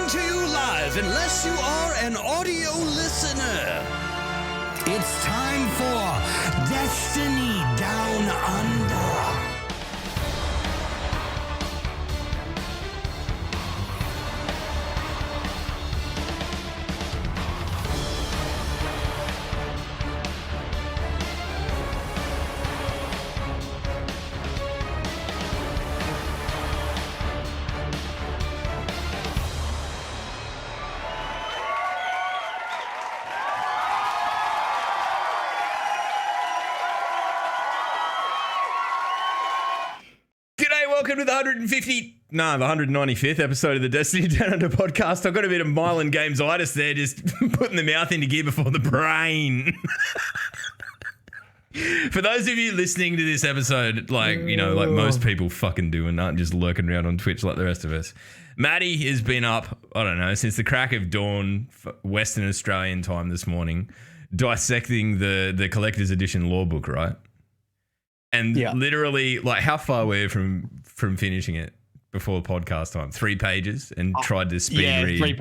coming to you live unless you are an audio listener. It's time for Destiny Down Under. Welcome to the 195th episode of the Destiny Down Under podcast. I've got a bit of Mylan Games-itis there, just putting the mouth into gear before the brain. For those of you listening to this episode, like most people fucking do and aren't just lurking around on Twitch like the rest of us, Maddie has been up, I don't know, since the crack of dawn, Western Australian time this morning, dissecting the collector's edition law book, right? And literally, like, how far were you from finishing it before podcast time? 3 pages, and tried to speed read.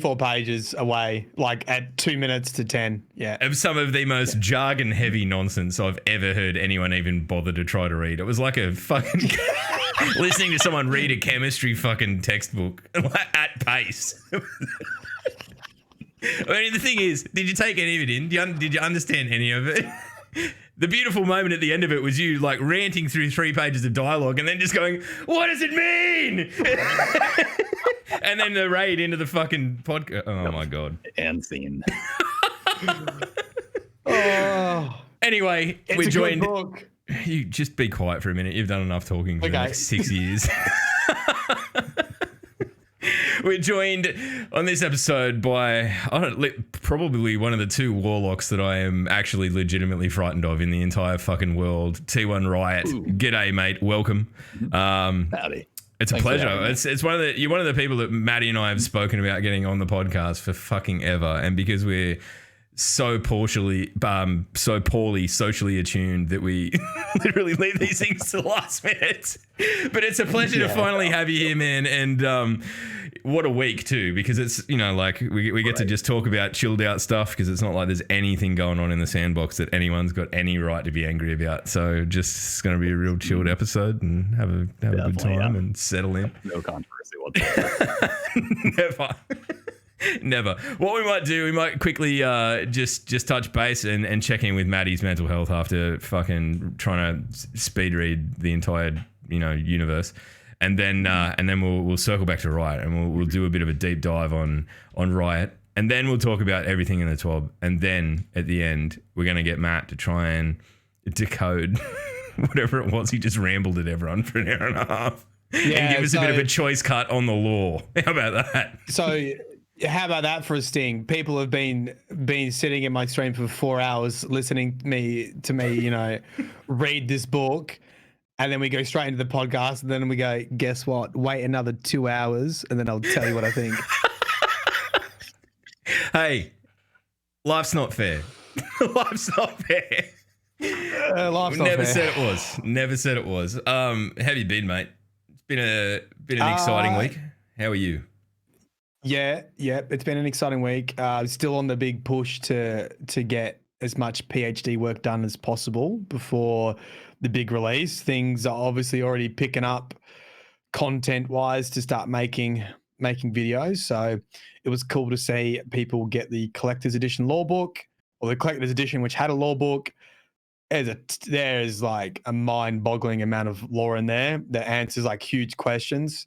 4 pages away, like at 2 minutes to 10. Yeah, it was some of the most jargon-heavy nonsense I've ever heard anyone even bother to try to read. It was like a fucking listening to someone read a chemistry fucking textbook at pace. I mean, the thing is, did you take any of it in? Did you understand any of it? The beautiful moment at the end of it was you like ranting through 3 pages of dialogue and then just going, what does it mean? And then the raid into the fucking podcast. Oh my God. And scene. Anyway, we joined. You just be quiet for a minute. You've done enough talking for the next 6 years. We're joined on this episode by probably one of the 2 warlocks that I am actually legitimately frightened of in the entire fucking world. T1Riot. Ooh. G'day, mate. Welcome. Howdy. It's a pleasure. It's one of the you're one of the people that Maddie and I have spoken about getting on the podcast for fucking ever, and because we're so poorly socially attuned that we literally leave these things to the last minute. But it's a pleasure to finally have you here, man. And what a week too, because it's, like we get to just talk about chilled out stuff, because it's not like there's anything going on in the sandbox that anyone's got any right to be angry about. So just it's going to be a real chilled episode and have a good time and settle in. No controversy whatsoever. Never. What we might do, we might quickly just touch base and check in with Maddie's mental health after fucking trying to speed read the entire universe, and then we'll circle back to Riot, and we'll do a bit of a deep dive on Riot, and then we'll talk about everything in the TWAB, and then at the end we're gonna get Matt to try and decode whatever it was he just rambled at everyone for an hour and a half, and give us a bit of a choice cut on the law. How about that? So. How about that for a sting? People have been sitting in my stream for 4 hours listening to me, read this book, and then we go straight into the podcast, and then we go, guess what? Wait another 2 hours, and then I'll tell you what I think. Hey, life's not fair. Life's not fair. Never said it was. How have you been, mate? It's been an exciting week. How are you? Yeah, it's been an exciting week. Still on the big push to get as much PhD work done as possible before the big release. Things are obviously already picking up content-wise to start making videos. So it was cool to see people get the collector's edition law book, or the collector's edition which had a law book. There is like a mind-boggling amount of lore in there that answers like huge questions.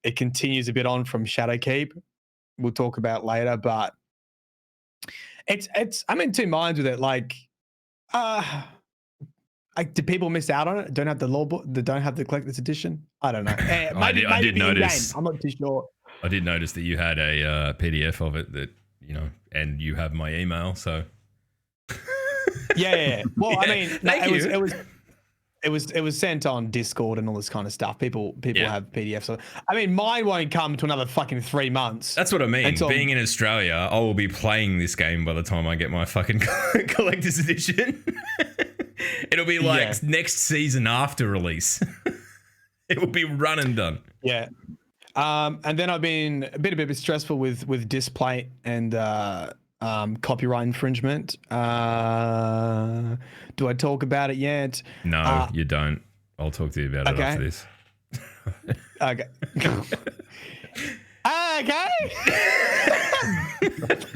It continues a bit on from Shadowkeep. We'll talk about later, but it's I'm in 2 minds with it. Like do people miss out on it? Don't have the law book, don't have the collector's edition? I don't know. I did notice. I'm not too sure. I did notice that you had a PDF of it that, and you have my email, so. Yeah. Well, yeah, I mean, it was sent on Discord and all this kind of stuff. People have PDFs. So, I mean, mine won't come to another fucking 3 months. That's what I mean. Being in Australia, I will be playing this game by the time I get my fucking collector's edition. It'll be like next season after release. It will be run and done. Yeah. And then I've been a bit stressful with display and copyright infringement. Do I talk about it yet? No, you don't. I'll talk to you about it after this. Okay. Okay.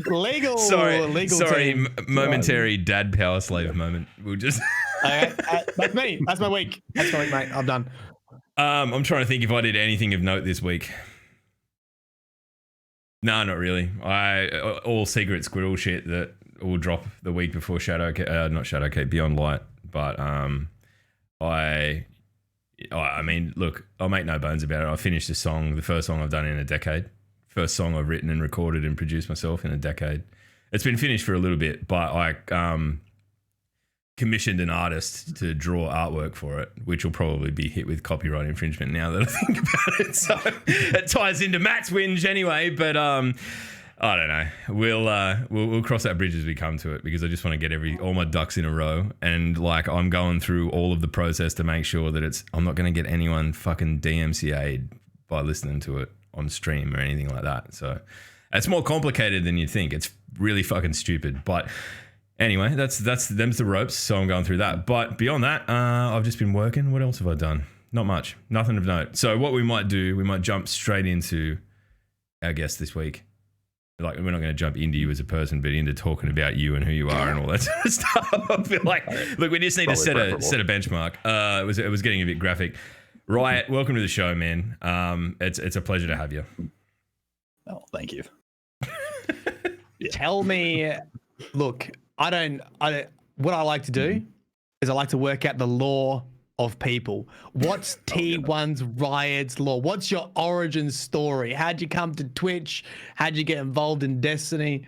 legal. Sorry. Team. Momentary dad power slave moment. We'll just. Okay. That's me. That's my week. Mate. I'm done. I'm trying to think if I did anything of note this week. No, not really. All secret squirrel shit that will drop the week before not Shadowkeep, Beyond Light. But I mean, look, I'll make no bones about it. I finished a song, the first song I've done in a decade. First song I've written and recorded and produced myself in a decade. It's been finished for a little bit, but I commissioned an artist to draw artwork for it, which will probably be hit with copyright infringement now that I think about it. So it ties into Matt's whinge anyway, but I don't know. We'll cross that bridge as we come to it, because I just want to get all my ducks in a row, and like I'm going through all of the process to make sure that I'm not going to get anyone fucking DMCA'd by listening to it on stream or anything like that. So it's more complicated than you'd think. It's really fucking stupid, but anyway, them's the ropes, so I'm going through that. But beyond that, I've just been working. What else have I done? Not much. Nothing of note. So what we might do, we might jump straight into our guest this week. Like, we're not going to jump into you as a person, but into talking about you and who you are and all that sort of stuff. I feel like, look, we just need to set a benchmark. It was getting a bit graphic. Riot, welcome to the show, man. It's a pleasure to have you. Oh, thank you. Tell me, look, what I like to do is I like to work out the law of people. What's T1's Riot's law? What's your origin story? How'd you come to Twitch? How'd you get involved in Destiny?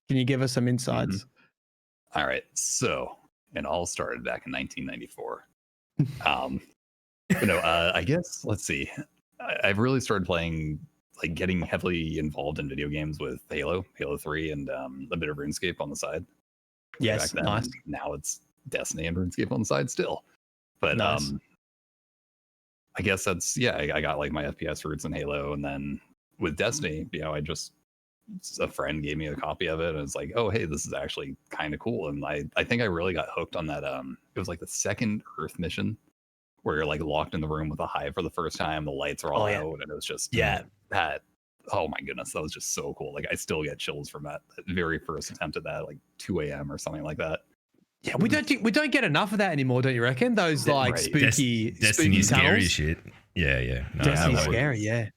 Can you give us some insights? All right. So it all started back in 1994. I guess, let's see. I've really started playing, like getting heavily involved in video games with Halo 3, and a bit of RuneScape on the side. Yes, then, nice. Now it's Destiny and RuneScape on the side still. But nice. I guess that's, I got like my FPS roots in Halo, and then with Destiny, a friend gave me a copy of it, and it's like, oh hey, this is actually kind of cool. And I think I really got hooked on that. It was like the second Earth mission where you're like locked in the room with a hive for the first time, the lights are all out, and it was just that, oh my goodness, that was just so cool. Like I still get chills from that very first attempt at that, like 2 a.m. or something like that. Yeah, we don't get enough of that anymore, don't you reckon? Those like spooky Destiny scary tunnels. Shit. Yeah. No, Destiny scary, yeah.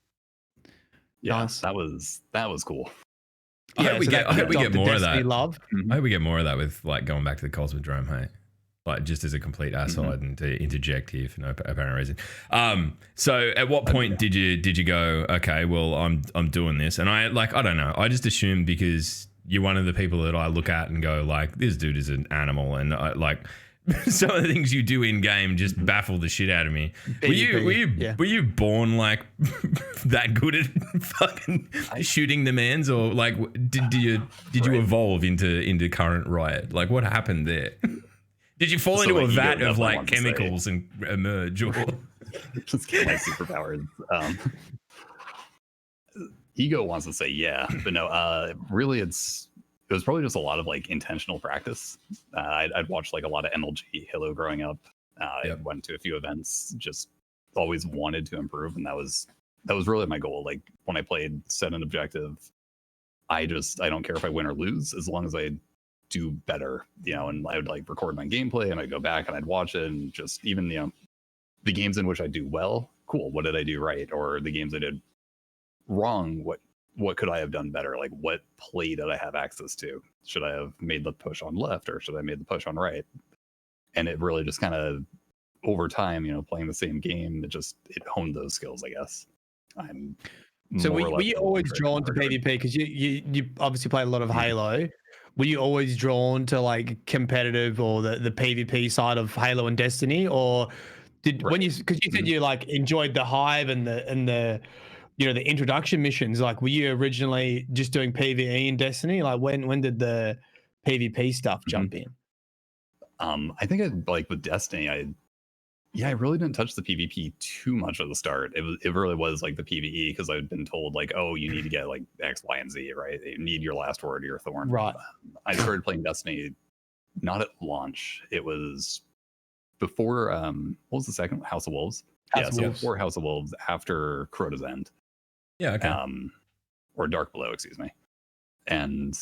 Nice. That was cool. I hope we get more of that. Love. I hope we get more of that with like going back to the Cosmodrome, hey? Like just as a complete aside and to interject here for no apparent reason. So at what point did you go, okay, well I'm doing this? And I don't know. I just assumed because you're one of the people that I look at and go like, this dude is an animal, and I like some of the things you do in game just baffle the shit out of me. Were you born like that good at fucking shooting the mans, or like did you evolve into current Riot? Like what happened there? Did you fall into a vat of like chemicals and emerge, or just get my superpowers? Ego wants to say yeah, but no. Really, it was probably just a lot of like intentional practice. I'd watched like a lot of MLG Halo growing up. I went to a few events. Just always wanted to improve, and that was really my goal. Like when I played, set an objective. I don't care if I win or lose, as long as I do better, and I would like record my gameplay, and I'd go back and I'd watch it, and just even the games in which I do well, cool, what did I do right? Or the games I did wrong, what could I have done better? Like what play did I have access to? Should I have made the push on left, or should I made the push on right? And it really just kind of over time, playing the same game, it honed those skills, I guess. So were you always drawn to PvP? Because you obviously play a lot of Halo. Were you always drawn to like competitive or the PvP side of Halo and Destiny, or because you said you like enjoyed the Hive and the the introduction missions? Like, were you originally just doing PvE in Destiny? Like, when did the PvP stuff jump in? I think like with Destiny, Yeah, I really didn't touch the PvP too much at the start. It really was like the PvE because I'd been told like, oh, you need to get like X, Y, and Z, right? You need your last word or your thorn. Right. I started playing Destiny not at launch. It was before what was the second? House of Wolves. Before House of Wolves, after Crota's End. Yeah, okay. Or Dark Below, excuse me. And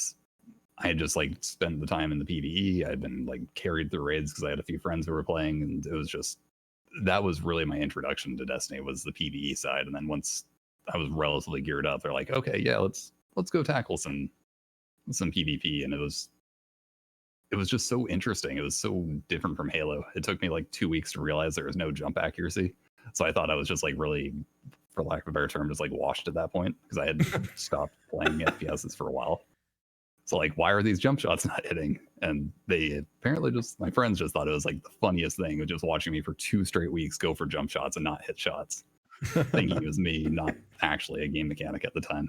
I had just like spent the time in the PvE. I'd been like carried through raids because I had a few friends who were playing, and it was just that was really my introduction to Destiny, was the PvE side. And then once I was relatively geared up, they're like, okay, yeah, let's go tackle some PvP. And it was just so interesting. It was so different from Halo. It took me like 2 weeks to realize there was no jump accuracy. So I thought I was just like really, for lack of a better term, just like washed at that point because I had stopped playing FPSs for a while. So like, why are these jump shots not hitting? And they apparently my friends just thought it was like the funniest thing, with just watching me for 2 straight weeks go for jump shots and not hit shots, thinking it was me, not actually a game mechanic at the time.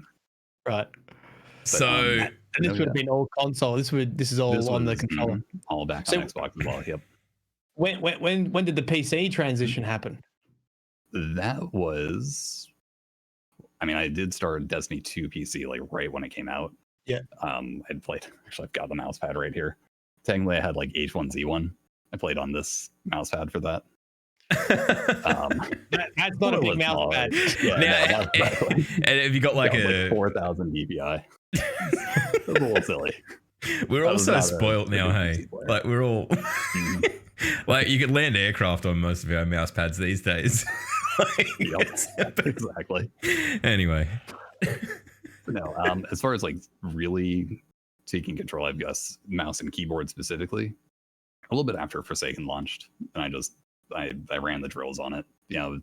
Right. So and this would have been all console. This is all on the controller. All back on Xbox as well. Yep. When did the PC transition happen? That was, I mean, I did start Destiny 2 PC like right when it came out. Yeah. I'd played, actually I've got the mouse pad right here. Technically I had like H1Z1. I played on this mouse pad for that. That's not a big mouse pad. Yeah, and have you got like a 4,000 DPI? It's a little silly. We're all so spoiled now, hey? Like we're all like you could land aircraft on most of our mouse pads these days. Exactly. Anyway. No, as far as like really taking control, I've got mouse and keyboard specifically a little bit after Forsaken launched, and I ran the drills on it. You know,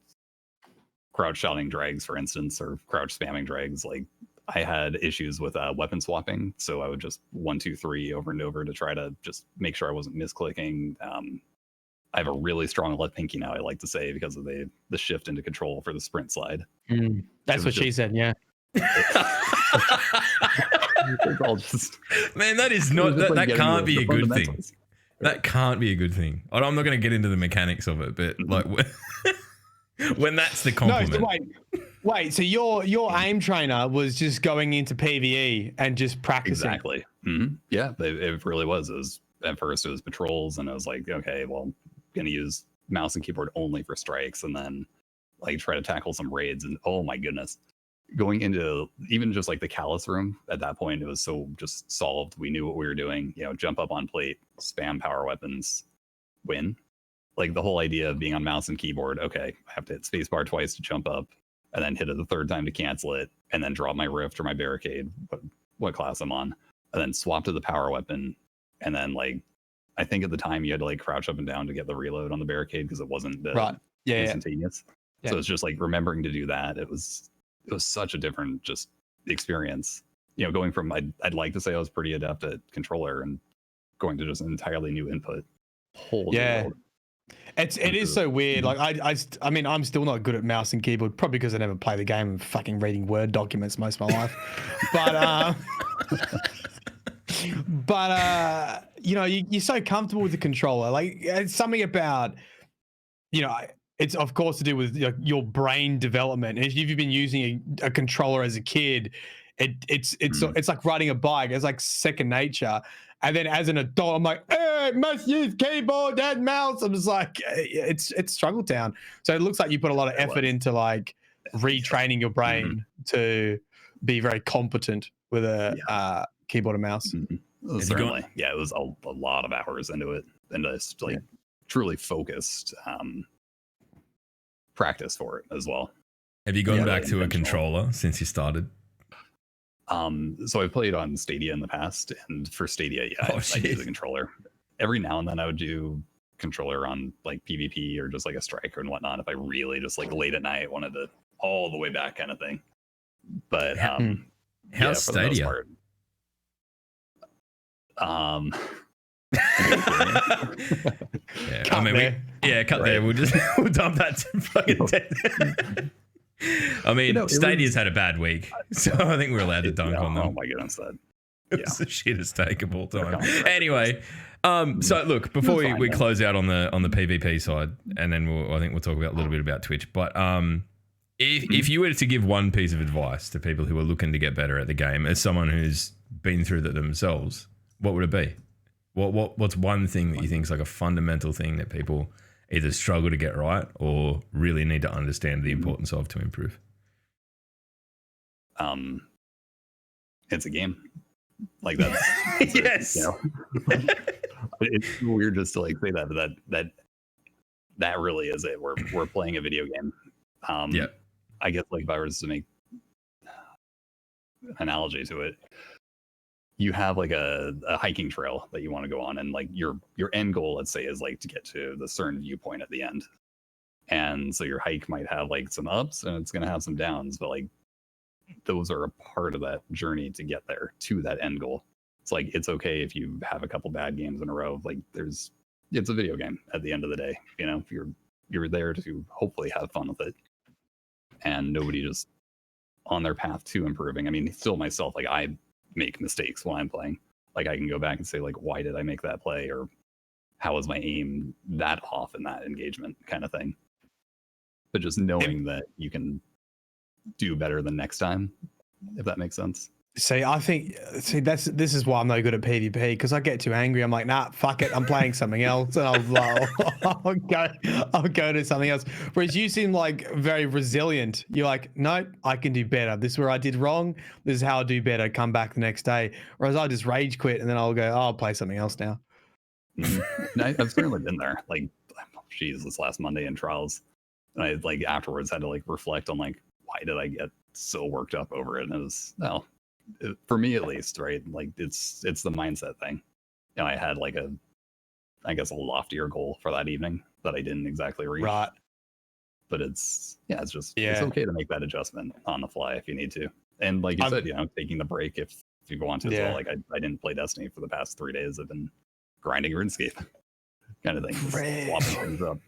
crouch shotting drags, for instance, or crouch spamming drags. Like I had issues with weapon swapping, so I would just 1, 2, 3 over and over to try to just make sure I wasn't misclicking. I have a really strong left pinky now, I like to say, because of the shift into control for the sprint slide. That's what she said, yeah. Man, that is not that can't be a good thing. That can't be a good thing. I'm not going to get into the mechanics of it, but like when that's the compliment. No, wait. So your aim trainer was just going into PvE and just practicing. Exactly. Mm-hmm. Yeah, it really was. It was at first it was patrols, and I was like, okay, well, I'm gonna use mouse and keyboard only for strikes, and then like try to tackle some raids. And oh my goodness, going into even just like the Callus room at that point, it was so just solved. We knew what we were doing. You know, jump up on plate, spam power weapons, win. Like the whole idea of being on mouse and keyboard. Okay, I have to hit spacebar twice to jump up, and then hit it the third time to cancel it, and then drop my rift or my barricade, what class I'm on, and then swap to the power weapon, and then like I think at the time you had to like crouch up and down to get the reload on the barricade because it wasn't instantaneous. Yeah. So it's just like remembering to do that. It was such a different just experience. You know, going from I'd like to say I was pretty adept at controller and going to just an entirely new input. Whole new world. It is so weird. Like I mean, I'm still not good at mouse and keyboard, probably because I never play the game and fucking reading Word documents most of my life. But you know, you're so comfortable with the controller. Like it's something about, you know, it's of course to do with your brain development. If you've been using a controller as a kid, it's like riding a bike. It's like second nature. And then as an adult, I'm like, hey, must use keyboard and mouse. I'm just like, it's struggle town. So it looks like you put a lot of effort into like retraining your brain to be very competent with a keyboard and mouse. Certainly. Yeah, it was a lot of hours into it, and just like truly focused practice for it as well. Have you gone back to a controller since you started? So I played on Stadia in the past, and for Stadia, I use a controller. Every now and then I would do controller on like PvP or just like a striker and whatnot if I really just like late at night wanted to all the way back kind of thing. But how's Stadia? Cut there. We'll dump that to fucking I mean, Stadia's had a bad week, so I think we're allowed to dunk on them. Oh my goodness, it was the shittest take of all time. Anyway, So look, before That's fine, we though. close out on the PvP side, and then I think we'll talk about a little bit about Twitch. But if you were to give one piece of advice to people who are looking to get better at the game, as someone who's been through that themselves, what would it be? What's one thing that you think is like a fundamental thing that people either struggle to get right or really need to understand the importance of to improve? It's a game. Like that's Yes. It's weird just to like say that, but that really is it. We're playing a video game. Yeah. I guess like if I was to make an analogy to it, you have like a hiking trail that you want to go on, and like your end goal, let's say, is like to get to the certain viewpoint at the end. And so your hike might have like some ups and it's gonna have some downs, but like those are a part of that journey to get there to that end goal. It's like it's okay if you have a couple bad games in a row. Like it's a video game at the end of the day. You're there to hopefully have fun with it. And nobody just on their path to improving. I mean, still myself, like I make mistakes when I'm playing. Like I can go back and say like, why did I make that play? Or how was my aim that off in that engagement kind of thing. But just knowing that you can do better the next time, if that makes sense. This is why I'm no good at PvP, because I get too angry. I'm like, nah, fuck it, I'm playing something else, and I'll go to something else. Whereas you seem like very resilient. You're like, no, I can do better. This is where I did wrong. This is how I do better. Come back the next day. Whereas I just rage quit and then I'll go, I'll play something else now. I've certainly been there. Like, geez, this last Monday in trials, and I like afterwards had to like reflect on like, why did I get so worked up over it? And it was for me at least, right? Like it's the mindset thing. I had like a loftier goal for that evening that I didn't exactly reach. Right. But it's okay to make that adjustment on the fly if you need to. And like you said, taking the break if you want to as well. Like I didn't play Destiny for the past 3 days. I've been grinding RuneScape kind of thing. Just swapping things up.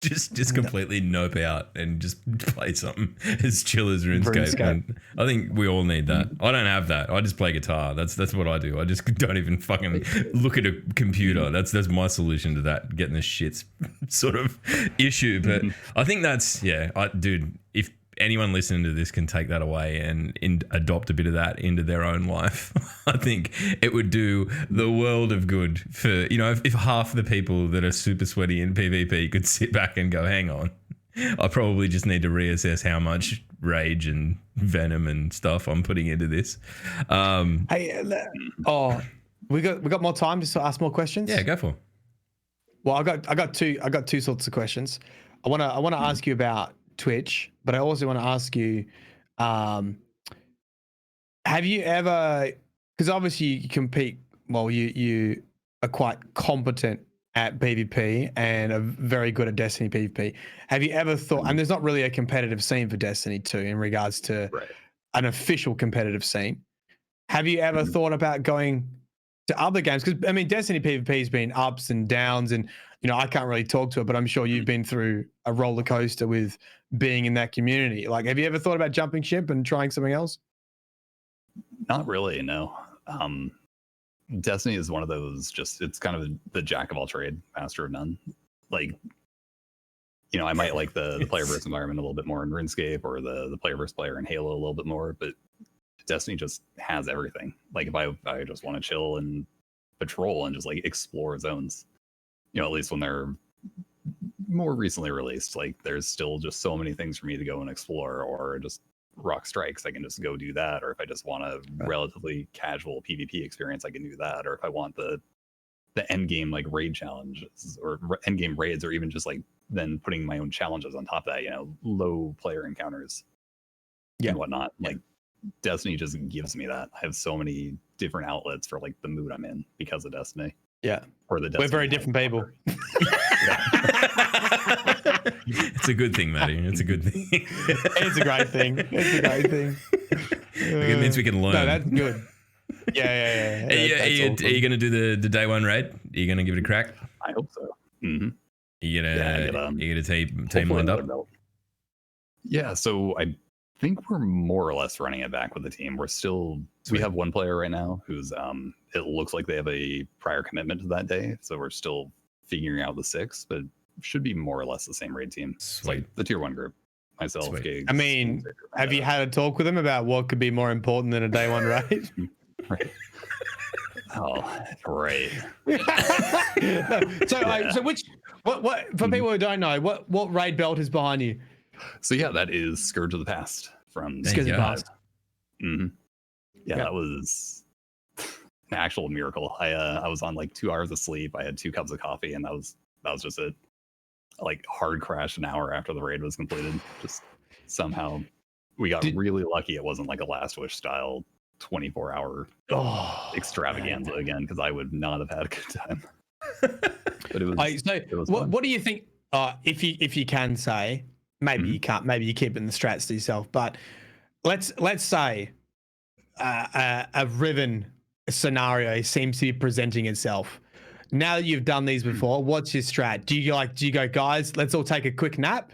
Just completely nope out and just play something as chill as RuneScape. And I think we all need that. I don't have that. I just play guitar. That's what I do. I just don't even fucking look at a computer. That's my solution to that, getting the shit sort of issue. But I think that's dude, if anyone listening to this can take that away and adopt a bit of that into their own life, I think it would do the world of good for, if half the people that are super sweaty in PvP could sit back and go, hang on, I probably just need to reassess how much rage and venom and stuff I'm putting into this. We got more time to ask more questions? Yeah, go for it. Well, I got two sorts of questions. I want to ask you about Twitch, but I also want to ask you, have you ever, because obviously you compete, well, you are quite competent at PvP and are very good at Destiny PvP. Have you ever thought, and there's not really a competitive scene for Destiny 2 in regards to an official competitive scene. Have you ever thought about going to other games? Because I mean, Destiny PvP has been ups and downs, and I can't really talk to it, but I'm sure you've been through a roller coaster with being in that community. Like, have you ever thought about jumping ship and trying something else? Not really, no. Destiny is one of those, it's kind of the jack of all trade, master of none. Like, I might like the player versus environment a little bit more in RuneScape, or the player versus player in Halo a little bit more, but Destiny just has everything. Like if I just want to chill and patrol and just like explore zones, at least when they're more recently released, like there's still just so many things for me to go and explore, or just rock strikes, I can just go do that. Or if I just want a relatively casual PvP experience, I can do that. Or if I want the end game like raid challenges or end game raids, or even just like then putting my own challenges on top of that, low player encounters and whatnot. Like Destiny just gives me that. I have so many different outlets for like the mood I'm in because of Destiny. Yeah. Or the Destiny. We're very different people. It's a good thing, Matty. It's a good thing. It's a great thing. It means we can learn. No, that's good. Yeah. Are you going to do the day one raid? Are you going to give it a crack? I hope so. Mm-hmm. You get a team lined up? Yeah, so I think we're more or less running it back with the team. We have one player right now who's it looks like they have a prior commitment to that day, so we're still figuring out the 6, but should be more or less the same raid team. It's like the tier 1 group. Myself, Gigs. I mean, have you had a talk with them about what could be more important than a day 1 raid? Right. Oh, right. So what for people who don't know, what raid belt is behind you? So yeah, that is Scourge of the Past from Scourge of the Past. Mm-hmm. Yeah, that was an actual miracle. I was on like 2 hours of sleep. I had 2 cups of coffee, and that was just it. Like hard crash an hour after the raid was completed. Just somehow we got really lucky. It wasn't like a Last Wish style 24-hour extravaganza again, because I would not have had a good time. But it was what do you think? If you can say, maybe you can't. Maybe you keep it in the strats to yourself. But let's say a Riven scenario seems to be presenting itself. Now that you've done these before, what's your strat? Do you go, guys, let's all take a quick nap,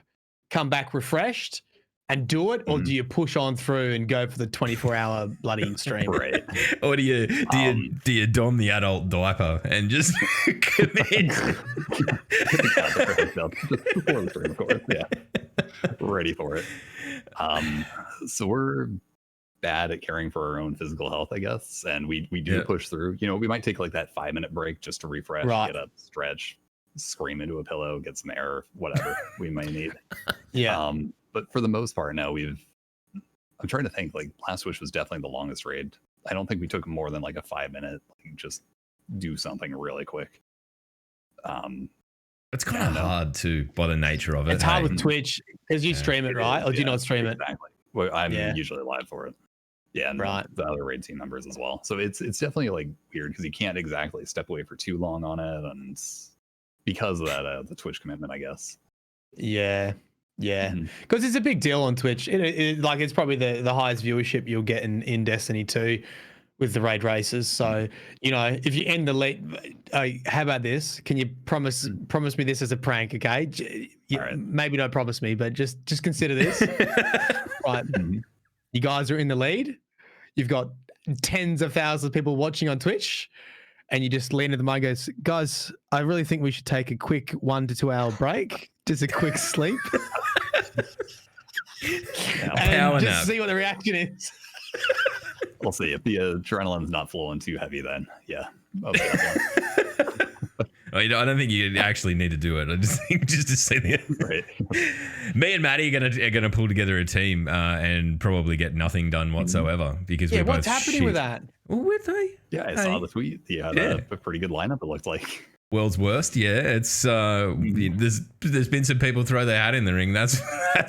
come back refreshed, and do it, or do you push on through and go for the 24-hour bloody stream? Right. Or do you don the adult diaper and just commit? Yeah. Ready for it. So we're bad at caring for our own physical health, I guess, and we do push through. You know, we might take like that 5-minute break just to refresh, get up, stretch, scream into a pillow, get some air, whatever we might need. Yeah. But for the most part, now I'm trying to think, like Last Wish was definitely the longest raid. I don't think we took more than like a 5-minute, like, just do something really quick. It's kind of hard too, by the nature of it. It's hard with Twitch because you stream it, right? Or do you not stream it? Exactly. Well, I'm usually live for it. Yeah, and the other raid team members as well. So it's definitely like weird because you can't exactly step away for too long on it, and because of that, the Twitch commitment, I guess. Yeah, because it's a big deal on Twitch. It's probably the highest viewership you'll get in Destiny 2 with the raid races. So if you end the lead, how about this? Can you promise me this as a prank? Okay, right. Maybe don't promise me, but just consider this. Right, you guys are in the lead. You've got tens of thousands of people watching on Twitch, and you just lean to the mic and goes, guys, I really think we should take a quick 1 to 2 hour break, just a quick sleep. And just see what the reaction is. We'll see. If the adrenaline's not flowing too heavy, then I don't think you actually need to do it. I just think just to see the right. Me and Maddie are gonna pull together a team and probably get nothing done whatsoever because we're both what's happening with that? With they? Yeah, I saw the tweet. Yeah, a pretty good lineup. It looked like. World's worst, yeah. It's there's been some people throw their hat in the ring, that's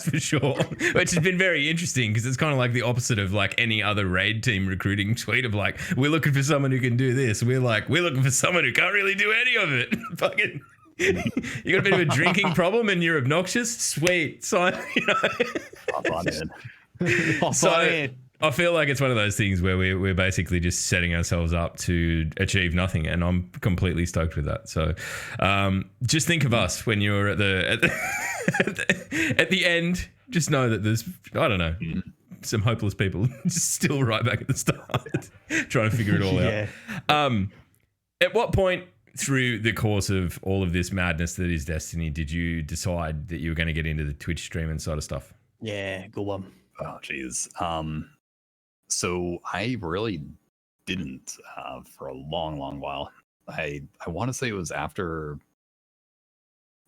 for sure. Which has been very interesting because it's kind of like the opposite of like any other raid team recruiting tweet of like, we're looking for someone who can do this. We're looking for someone who can't really do any of it. Fucking, you got a bit of a drinking problem and you're obnoxious. Sweet, sign. Hop on in. I feel like it's one of those things where we're basically just setting ourselves up to achieve nothing, and I'm completely stoked with that. So, just think of us when you're at the end. Just know that there's some hopeless people just still right back at the start, trying to figure it all out. At what point through the course of all of this madness that is Destiny did you decide that you were going to get into the Twitch streaming side of stuff? Yeah, good one. Oh, geez. So I really didn't for a long while. I want to say it was after.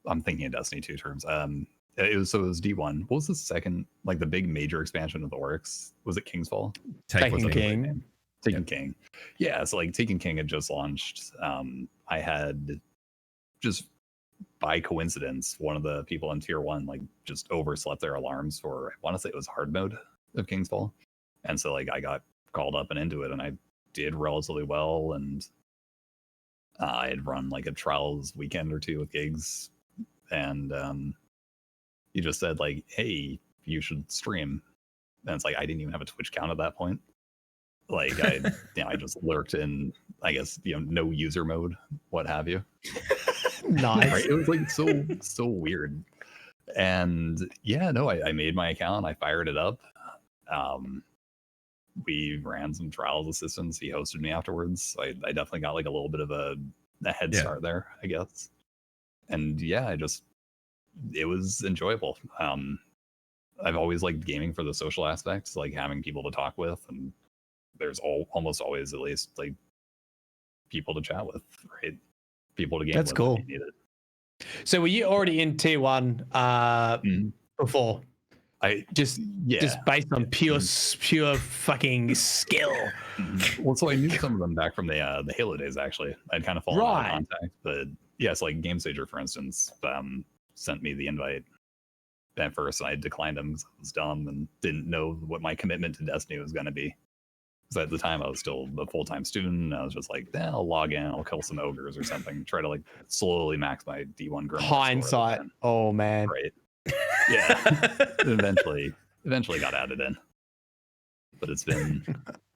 I'm thinking in Destiny 2 terms. It was D1. What was the second, like the big major expansion of the Orcs? Was it King's Fall? Taken King. Taken King. Yeah, so like Taken King had just launched. I had just by coincidence, one of the people in tier 1 like just overslept their alarms for, I want to say it was hard mode of King's Fall. And so like I got called up and into it, and I did relatively well, and I had run like a trials weekend or 2 with gigs, and he just said like, hey, you should stream. And it's like I didn't even have a Twitch account at that point. Like I just lurked in, I guess, no user mode, what have you. Nice. Right? It was like so weird. And yeah, no, I made my account, I fired it up. We ran some trials assistance. He hosted me afterwards. So I definitely got like a little bit of a head start there, I guess. And yeah, it was enjoyable. I've always liked gaming for the social aspects, like having people to talk with, and there's almost always at least like people to chat with, right? People to game That's with. cool. If you need it. So were you already in tier 1 before? Just based on pure fucking skill. Well, so I knew some of them back from the Halo days. Actually, I'd kind of fallen out of contact, but yes, like GameStager, for instance, sent me the invite at first, and I declined them because I was dumb and didn't know what my commitment to Destiny was going to be. Because at the time, I was still a full-time student. And I was just like, I'll log in, I'll kill some ogres or something, try to like slowly max my D1 Grim. Hindsight, oh man, right? Yeah, eventually got added in, but it's been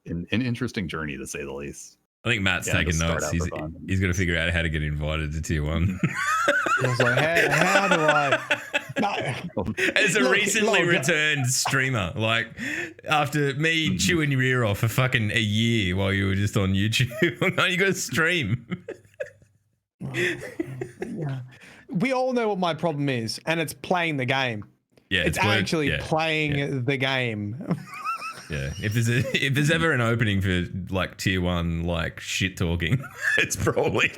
an interesting journey to say the least. I think Matt's taking notes. He's got to figure out how to get invited to tier 1. I was like, how do I? No. As a recently returned streamer, like after me chewing your ear off for fucking a year while you were just on YouTube, now you got to stream. Yeah. We all know what my problem is, and it's playing the game. Yeah, it's actually playing the game. Yeah, if there's ever an opening for like tier 1 like shit talking, it's probably.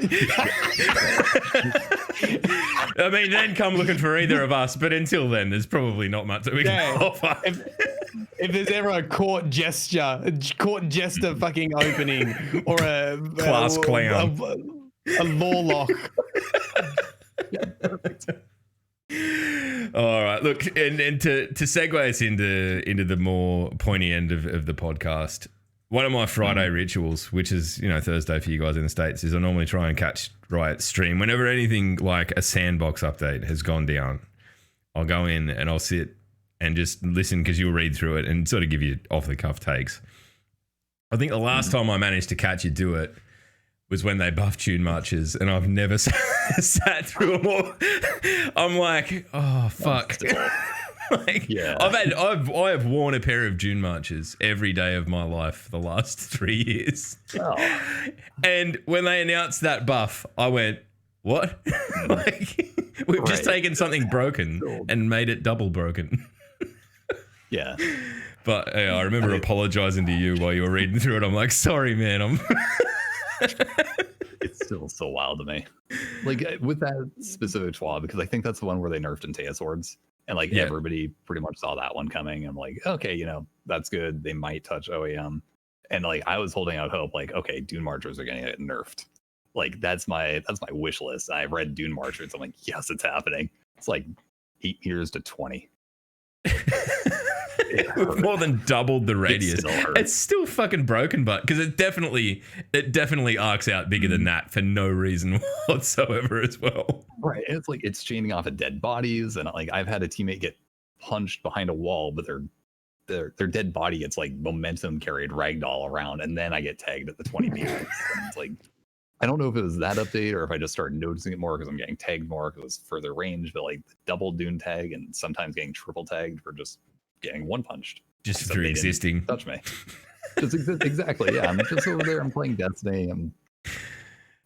I mean, then come looking for either of us. But until then, there's probably not much that we can offer. If there's ever a court jester fucking opening, or a class clown, a law lock. Yeah, perfect. All right, look, and to segue us into the more pointy end of the podcast, one of my Friday rituals, which is Thursday for you guys in the States, is I normally try and catch Riot's stream whenever anything like a Sandbox update has gone down. I'll go in and I'll sit and just listen, because you'll read through it and sort of give you off the cuff takes. I think the last time I managed to catch you do it was when they buffed Tune Marches, and I've never sat through them all. I'm like, oh fuck. Like, yeah. I have worn a pair of Tune Marches every day of my life for the last 3 years. Oh. And when they announced that buff, I went, what? Like, we've just taken something broken and made it double broken. Yeah. But I remember apologizing to you while you were reading through it. I'm like, sorry, man. It's still so wild to me, like with that specific TWAB, because I think that's the one where they nerfed Antea swords, and like everybody pretty much saw that one coming. I'm like, okay, that's good. They might touch OEM, and like I was holding out hope, like, okay, Dune Marchers are gonna get nerfed. Like that's my wish list. I read Dune Marchers. I'm like, yes, it's happening. It's like 8 years to 20. We've more than doubled the radius. It's still fucking broken, but because it definitely arcs out bigger than that for no reason whatsoever as well. Right, and it's like it's chaining off of dead bodies, and like I've had a teammate get punched behind a wall, but their dead body gets like momentum carried ragdoll around, and then I get tagged at the 20 meters. It's like, I don't know if it was that update or if I just started noticing it more because I'm getting tagged more because it was further range, but like the double Dune tag and sometimes getting triple tagged for just getting one punched just through existing. Touch me. Just exactly. Yeah, I'm just over there. I'm playing Destiny. I'm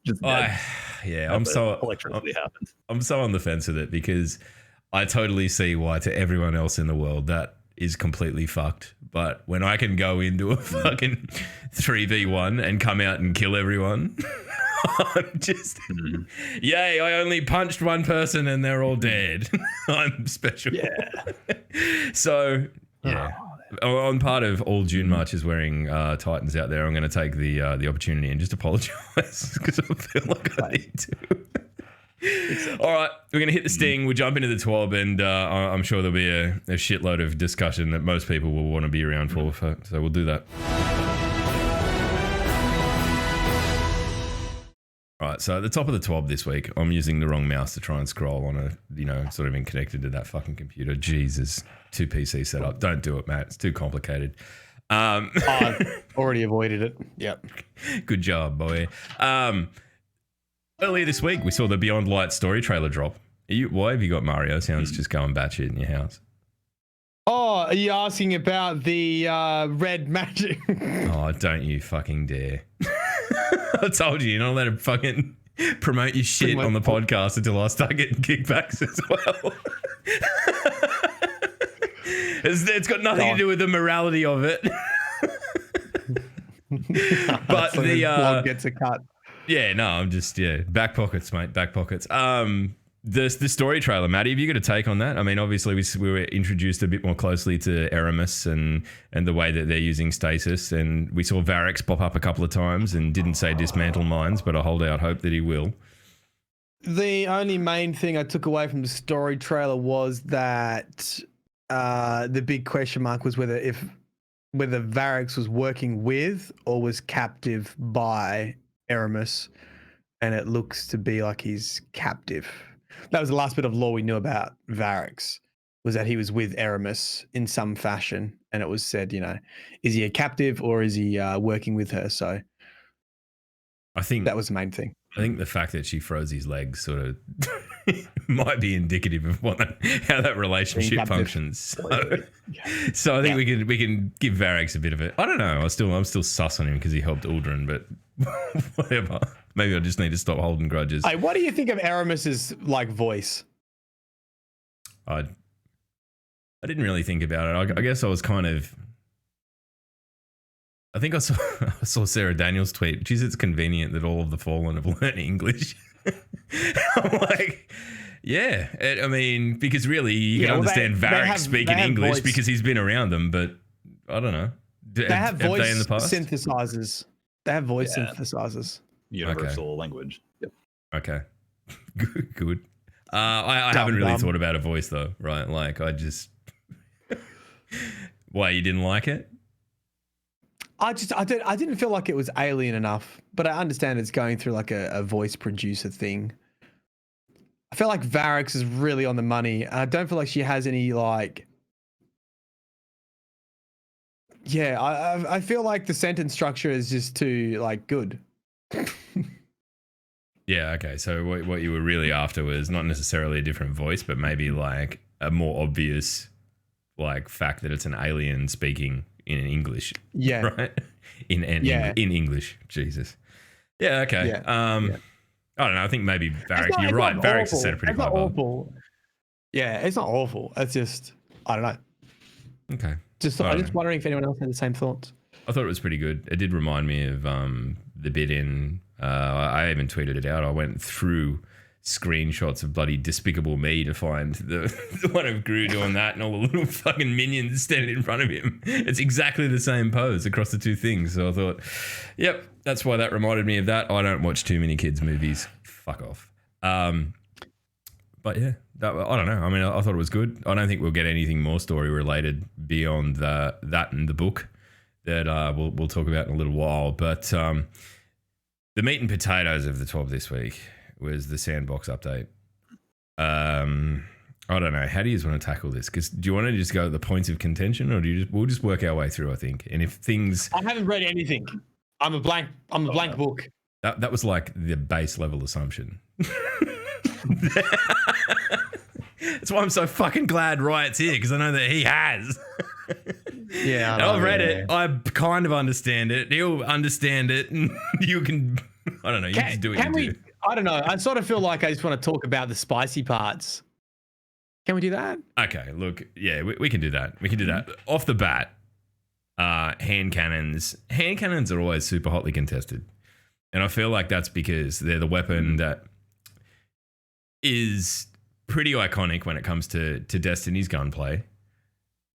just I'm so electricity happened. I'm so on the fence with it, because I totally see why to everyone else in the world that is completely fucked. But when I can go into a fucking 3v1 and come out and kill everyone, I'm just yay, I only punched one person and they're all dead. I'm special. Yeah. So on part of all June Marches wearing Titans out there, I'm going to take the opportunity and just apologize, because I feel like I need to. All right, we're going to hit the sting. We'll jump into the TWAB, and I'm sure there'll be a shitload of discussion that most people will want to be around for, so we'll do that. All right, so at the top of the TWAB this week, I'm using the wrong mouse to try and scroll on a, sort of been connected to that fucking computer. Jesus, 2 PC setup. Don't do it, Matt. It's too complicated. I've already avoided it. Yep. Good job, boy. Earlier this week, we saw the Beyond Light story trailer drop. Why have you got Mario sounds just going batshit in your house? Oh, are you asking about the red magic? Oh, don't you fucking dare. I told you, you're not allowed to fucking promote your shit on the podcast until I start getting kickbacks as well. It's got nothing to do with the morality of it. But so the blog gets a cut. Yeah, no, I'm just back pockets, mate, back pockets. The story trailer, Matty, have you got a take on that? I mean, obviously we were introduced a bit more closely to Aramis and the way that they're using stasis, and we saw Varix pop up a couple of times and didn't say dismantle mines, but I hold out hope that he will. The only main thing I took away from the story trailer was that the big question mark was whether Varix was working with or was captive by Aramis, and it looks to be like he's captive. That was the last bit of lore we knew about Varix, was that he was with Aramis in some fashion, and it was said, is he a captive or is he working with her? So I think that was the main thing. I think the fact that she froze his legs sort of might be indicative of how that relationship functions. So I think we can give Varix a bit of it. I don't know. I'm still sus on him because he helped Uldren, but whatever. Maybe I just need to stop holding grudges. Hey, what do you think of Aramis's voice? I didn't really think about it. I guess I was kind of. I think I saw Sarah Daniels' tweet. Geez, it's convenient that all of the Fallen have learned English. I'm like, yeah. I mean, because really you can understand Varix speaking English because he's been around them, but I don't know. They have voice synthesizers. They have voice synthesizers. Universal language. Yep. Okay. Good. I haven't really thought about a voice though, right? Like I just. Why, you didn't like it? I didn't feel like it was alien enough, but I understand it's going through like a voice producer thing. I feel like Varix is really on the money. I don't feel like she has any I feel like the sentence structure is just too good. Yeah, okay. So what you were really after was not necessarily a different voice, but maybe like a more obvious fact that it's an alien speaking in English. Yeah. Right? In English. Jesus. Yeah, okay. Yeah. I don't know. I think maybe Varix, you're right. Varix has set a pretty high bar. Awful. Yeah, it's not awful. It's just, I don't know. Okay. I'm just wondering if anyone else had the same thoughts. I thought it was pretty good. It did remind me of the bit in, I even tweeted it out. I went through screenshots of bloody Despicable Me to find the one of Gru doing that and all the little fucking minions standing in front of him. It's exactly the same pose across the two things. So I thought, yep, that's why that reminded me of that. I don't watch too many kids' movies. Fuck off. But yeah, I don't know. I mean, I thought it was good. I don't think we'll get anything more story related beyond that and the book that we'll talk about in a little while. But the meat and potatoes of the 12 this week was the Sandbox update. I don't know. How do you want to tackle this? Because do you want to just go to the points of contention, or we'll just work our way through? I think. And if things, I haven't read anything. I'm a blank book. That was like the base level assumption. That's why I'm so fucking glad Riot's here, because I know that he has. Yeah, I've read it. I kind of understand it. He'll understand it, and you can. I don't know. You just do what you do. I don't know. I sort of feel like I just want to talk about the spicy parts. Can we do that? Okay. Look, yeah, we can do that. We can do that off the bat. Hand cannons. Hand cannons are always super hotly contested, and I feel like that's because they're the weapon that is pretty iconic when it comes to Destiny's gunplay,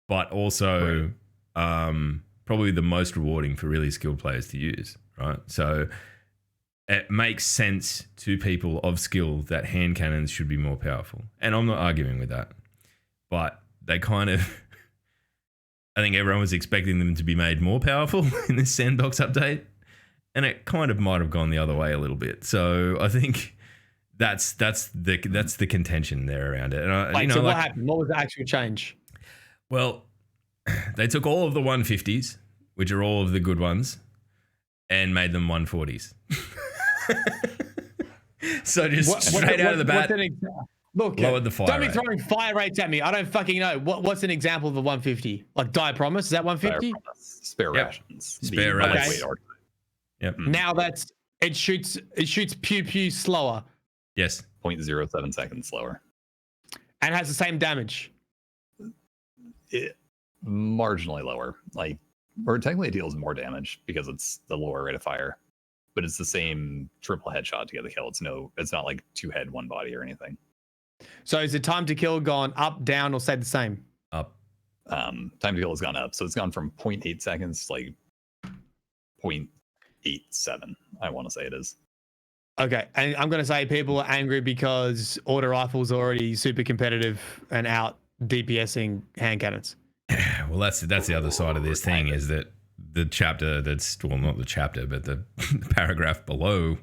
but also probably the most rewarding for really skilled players to use, right? So it makes sense to people of skill that hand cannons should be more powerful. And I'm not arguing with that, but they kind of, I think everyone was expecting them to be made more powerful in this Sandbox update, and it kind of might have gone the other way a little bit. So I think that's the contention there around it. And so what happened? What was the actual change? Well, they took all of the 150s, which are all of the good ones, and made them 140s. So just straight out of the bat. Look, Lowered the fire don't be rate. throwing fire rates at me. I don't fucking know. What's an example of a 150? Like Dire Promise, is that 150? Spare Yep. rations. Spare The rations. lightweight arc. Yep. Now it shoots pew slower 0.07 seconds slower. and has the same damage. It, marginally lower. Like, or technically it deals more damage because it's the lower rate of fire. But it's the same triple headshot to get the kill. It's not like 2 head, 1 body or anything. So is the time to kill gone up, down, or stayed the same? Up. Time to kill has gone up. So it's gone from 0.8 seconds to like 0.87, I want to say it is. Okay, and I'm going to say people are angry because auto rifles are already super competitive and out DPSing hand cannons. Well, that's the other side of this thing is that the chapter not the chapter, but the paragraph below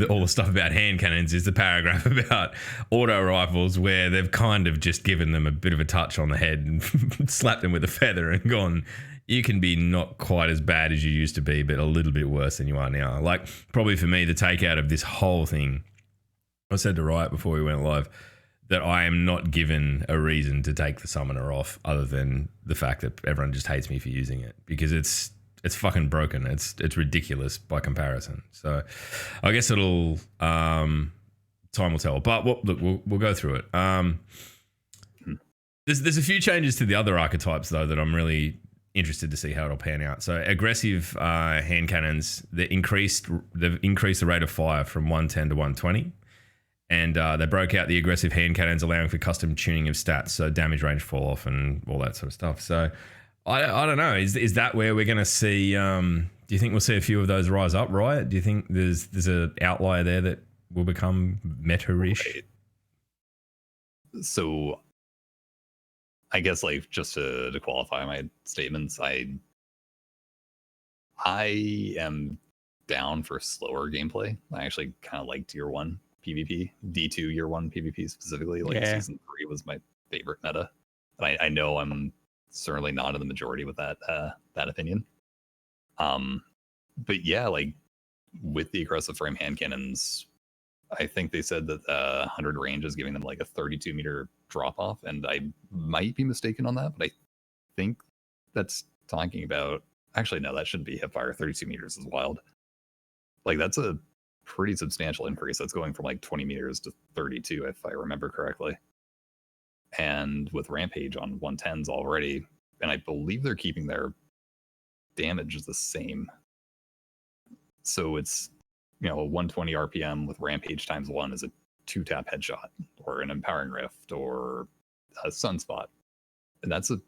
all the stuff about hand cannons is the paragraph about auto rifles where they've kind of just given them a bit of a touch on the head and slapped them with a feather and gone, you can be not quite as bad as you used to be, but a little bit worse than you are now. Like, probably for me, the takeout of this whole thing, I said to Riot before we went live, that I am not given a reason to take the summoner off other than the fact that everyone just hates me for using it because it's fucking broken. It's ridiculous by comparison. So I guess it'll time will tell. But we'll go through it. There's a few changes to the other archetypes though that I'm really interested to see how it'll pan out. So aggressive hand cannons, they've increased the rate of fire from 110 to 120. And they broke out the aggressive hand cannons, allowing for custom tuning of stats, so damage range fall off and all that sort of stuff. So I don't know. Is that where we're going to see? Do you think we'll see a few of those rise up, Riot? Do you think there's an outlier there that will become meta-ish? Right. So I guess like just to qualify my statements, I am down for slower gameplay. I actually kind of like tier 1 PvP, D2 year 1 PvP specifically. Like season 3 was my favorite meta. And I know I'm certainly not in the majority with that opinion. But yeah, like with the aggressive frame hand cannons, I think they said that 100 range is giving them like a 32 meter drop off, and I might be mistaken on that, but I think that's talking about. Actually, no, that shouldn't be hipfire. 32 meters is wild. Like that's a pretty substantial increase. That's going from like 20 meters to 32, if I remember correctly. And with Rampage on 110s already, and I believe they're keeping their damage the same. So it's, a 120 RPM with Rampage times 1 is a 2-tap headshot, or an Empowering Rift, or a Sunspot. And that's a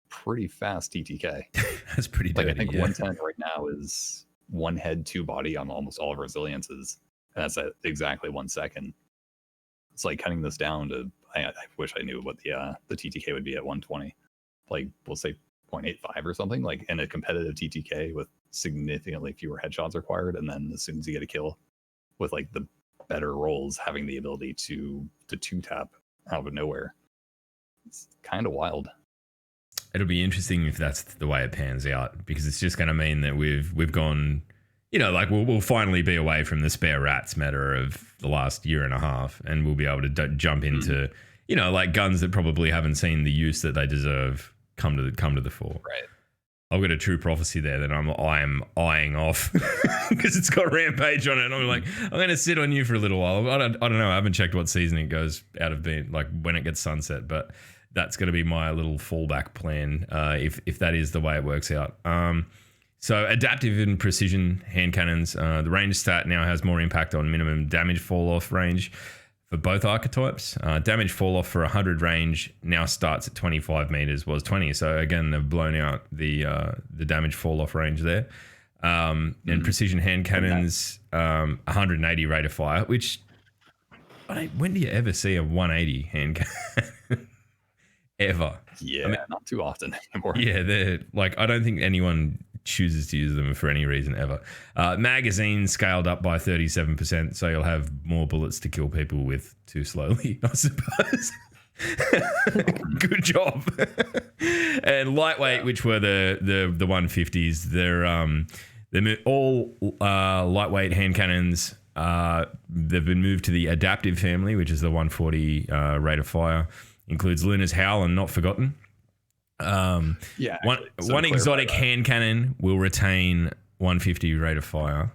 pretty fast TTK. That's pretty dirty. Like I think 110 right now is 1 head, 2 body on almost all of resiliences, and that's at exactly 1 second. It's like cutting this down to. I wish I knew what the TTK would be at 120. Like we'll say 0.85 or something. Like in a competitive TTK with significantly fewer headshots required, and then as soon as you get a kill, with like the better rolls having the ability to 2-tap out of nowhere. It's kind of wild. It'll be interesting if that's the way it pans out, because it's just going to mean that we've gone, like we'll finally be away from the spare rats meta of the last year and a half, and we'll be able to jump into, like guns that probably haven't seen the use that they deserve come to the fore. Right. I've got a true prophecy there that I'm eyeing off because it's got Rampage on it. And I'm like, I'm going to sit on you for a little while. I don't know. I haven't checked what season it goes out of being, like when it gets sunset, but that's going to be my little fallback plan if that is the way it works out. So adaptive and precision hand cannons. The range stat now has more impact on minimum damage fall off range for both archetypes. Damage fall off for 100 range now starts at 25 meters, was 20. So again, they've blown out the damage fall off range there. And precision hand cannons, 180 rate of fire, which when do you ever see a 180 hand cannon? Ever? Yeah, not too often anymore. Yeah, they're like, I don't think anyone chooses to use them for any reason ever. Magazine scaled up by 37%, so you'll have more bullets to kill people with too slowly, I suppose. Good job. And lightweight, which were the 150s, they're all lightweight hand cannons they've been moved to the adaptive family, which is the 140 rate of fire. Includes Luna's Howl and Not Forgotten. One exotic hand cannon will retain 150 rate of fire.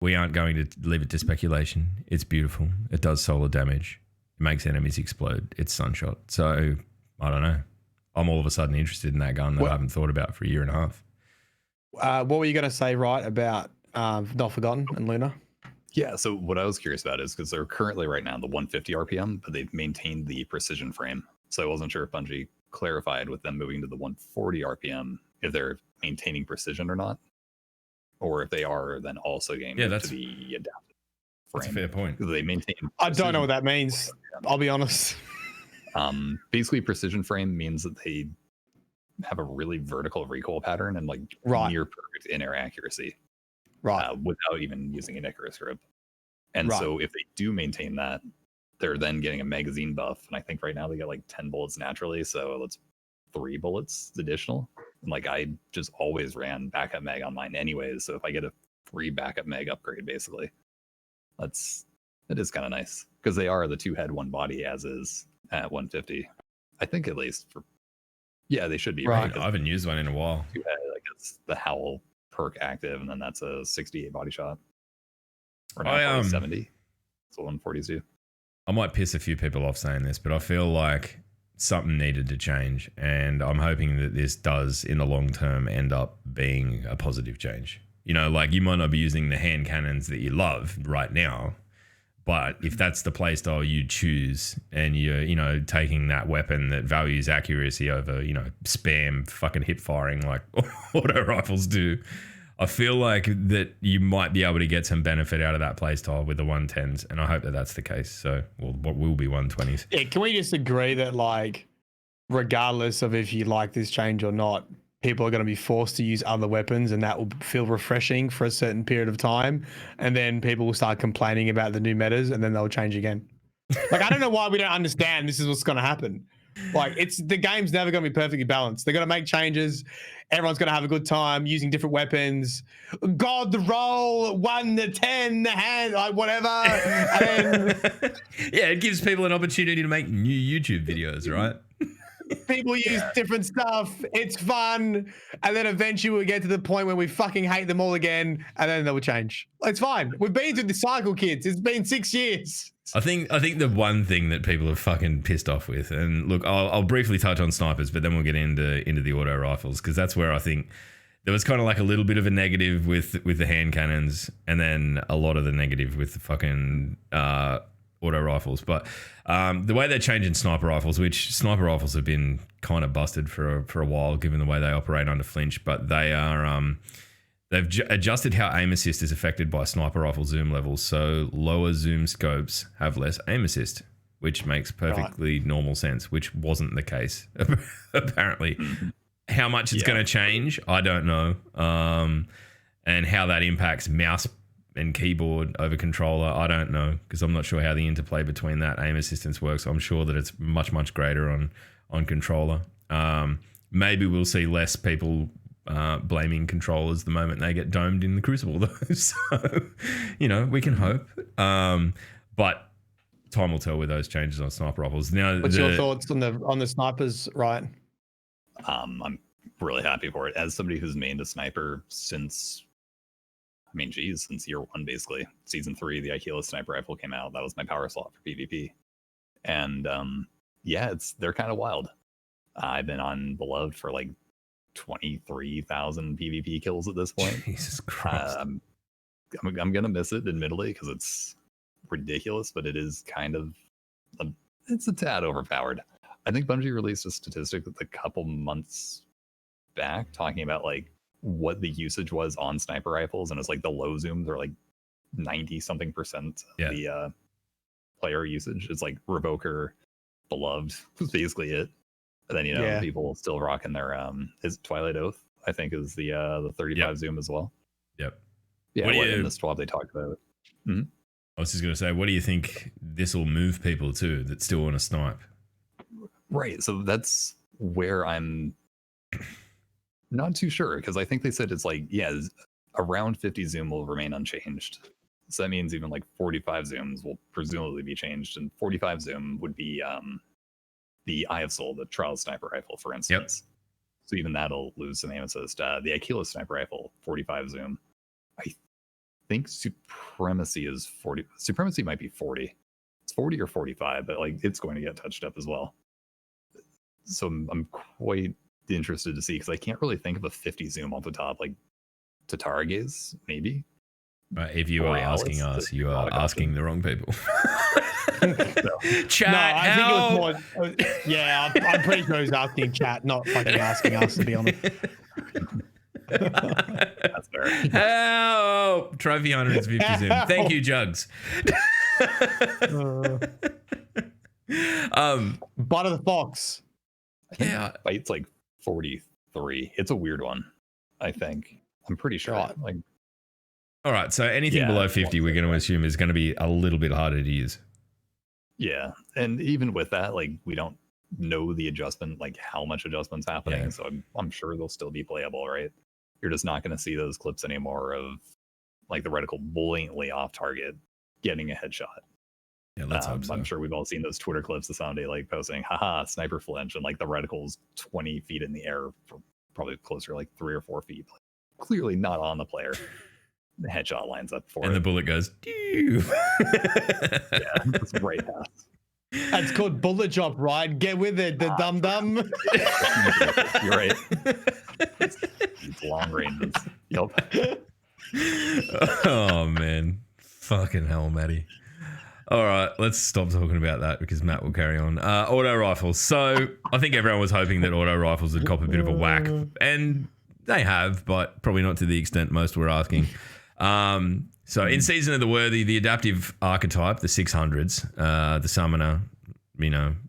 We aren't going to leave it to speculation. It's beautiful. It does solar damage. It makes enemies explode. It's sunshot. So I don't know. I'm all of a sudden interested in that gun that I haven't thought about for a year and a half. What were you going to say, right, about Not Forgotten and Luna? Yeah, so what I was curious about is because they're currently right now the 150 RPM, but they've maintained the precision frame. So I wasn't sure if Bungie clarified with them moving to the 140 RPM if they're maintaining precision or not, or if they are then also getting to the adaptive frame. That's a fair point. They maintain. I don't know what that means. I'll be honest. Basically, precision frame means that they have a really vertical recoil pattern and like near perfect in-air accuracy. Right. Without even using an Icarus grip. And so if they do maintain that, they're then getting a magazine buff. And I think right now they get like 10 bullets naturally. So that's 3 bullets additional. And like I just always ran backup mag on mine anyways. So if I get a free backup mag upgrade, basically, it is kind of nice. Because they are the 2-head, 1 body as is at 150. I think at least they should be. Right. I haven't used one in a while. 2-head, like it's the Howl perk active, and then that's a 68 body shot. Or not 70. That's what 140s do. I might piss a few people off saying this, but I feel like something needed to change, and I'm hoping that this does, in the long term, end up being a positive change. You know, like you might not be using the hand cannons that you love right now, but if that's the playstyle you choose, and you're, taking that weapon that values accuracy over, spam fucking hip firing like auto rifles do, I feel like that you might be able to get some benefit out of that playstyle with the 110s, and I hope that that's the case. So, what will be 120s? Yeah, can we just agree that, like, regardless of if you like this change or not, people are going to be forced to use other weapons, and that will feel refreshing for a certain period of time, and then people will start complaining about the new metas, and then they'll change again. Like, I don't know why we don't understand this is what's going to happen. Like, the game's never going to be perfectly balanced. They're going to make changes. Everyone's going to have a good time using different weapons. God, the roll, 1 to 10, the hand, like whatever. And then, yeah, it gives people an opportunity to make new YouTube videos, right? People use different stuff. It's fun. And then eventually we'll get to the point where we fucking hate them all again, and then they will change. It's fine. We've been through the cycle, kids. It's been 6 years. I think the one thing that people are fucking pissed off with, and look, I'll briefly touch on snipers, but then we'll get into the auto rifles, because that's where I think there was kind of like a little bit of a negative with the hand cannons, and then a lot of the negative with the fucking auto rifles. But the way they're changing sniper rifles, which sniper rifles have been kind of busted for a while, given the way they operate under flinch, but they are they've adjusted how aim assist is affected by sniper rifle zoom levels. So lower zoom scopes have less aim assist, which makes perfectly normal sense, which wasn't the case apparently. How much it's going to change, I don't know, and how that impacts mouse and keyboard over controller, I don't know, because I'm not sure how the interplay between that aim assistance works. I'm sure that it's much greater on controller. Maybe we'll see less people blaming controllers the moment they get domed in the Crucible, though. So, we can hope. But time will tell with those changes on sniper rifles. Now, what's your thoughts on the snipers, right? I'm really happy for it. As somebody who's mained a sniper since year 1, basically. Season 3, the Aquila sniper rifle came out. That was my power slot for PvP. And they're kind of wild. I've been on Beloved for like 23,000 PvP kills at this point. Jesus Christ. I'm gonna miss it, admittedly, because it's ridiculous, but it is kind of it's a tad overpowered. I think Bungie released a statistic a couple months back talking about like what the usage was on sniper rifles, and it's like the low zooms are like 90-something% of the player usage. It's like Revoker, Beloved was basically it. And then people still rocking their is Twilight Oath, I think, is the 35 zoom as well. Yep. Yeah, in the swap they talked about it. Mm-hmm. I was just gonna say, what do you think this will move people to that still want to snipe? Right. So that's where I'm not too sure, because I think they said it's like, around 50 zoom will remain unchanged. So that means even like 45 zooms will presumably be changed, and 45 zoom would be the Eye of Soul, the Trial Sniper Rifle, for instance. Yep. So even that'll lose some aim assist. The Aquila Sniper Rifle, 45 zoom. I think Supremacy is 40. Supremacy might be 40. It's 40 or 45, but like it's going to get touched up as well. So I'm quite interested to see, because I can't really think of a 50 zoom off the top, like Tatara Gaze, maybe. If you are asking us, you are asking the wrong people. Chat, no, I think it was more. Yeah, I'm pretty sure he was asking chat, not fucking asking us, to be honest. That's fair. Help! Trophy 150 zoom. Thank you, Jugs. Butt of the Fox. Yeah, it's like 43. It's a weird one. I think. I'm pretty sure. Right. Like, all right, so anything below 50, we're going to assume is going to be a little bit harder to use. Yeah, and even with that, like we don't know the adjustment, like how much adjustment's happening. Yeah. So I'm sure they'll still be playable, right? You're just not going to see those clips anymore of like the reticle blatantly off target getting a headshot. Yeah, let's hope so. I'm sure we've all seen those Twitter clips of somebody like posting, haha, sniper flinch, and like the reticle's 20 feet in the air, for probably closer to like 3 or 4 feet. Like, clearly not on the player. The headshot lines up for and it. The bullet goes, yeah, it's right past. That's called bullet drop, right? Get with it, the dum-dum. You're right. It's long ranges. Yep. Oh, man. Fucking hell, Matty. All right, let's stop talking about that because Matt will carry on. Auto rifles. So I think everyone was hoping that auto rifles would cop a bit of a whack, and they have, but probably not to the extent most were asking. So in Season of the Worthy, the adaptive archetype, the 600s, the summoner,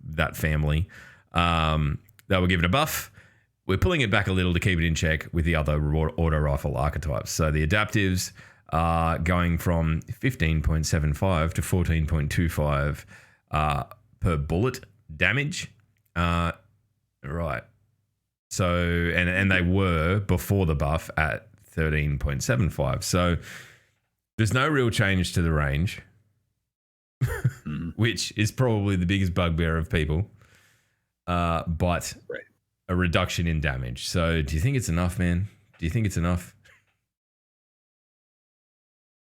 that family, they were given a buff. We're pulling it back a little to keep it in check with the other auto rifle archetypes. So the adaptives are going from 15.75 to 14.25 per bullet damage. Right. So, and they were before the buff at 13.75. So there's no real change to the range, which is probably the biggest bugbear of people, but a reduction in damage. So do you think it's enough, man? Do you think it's enough?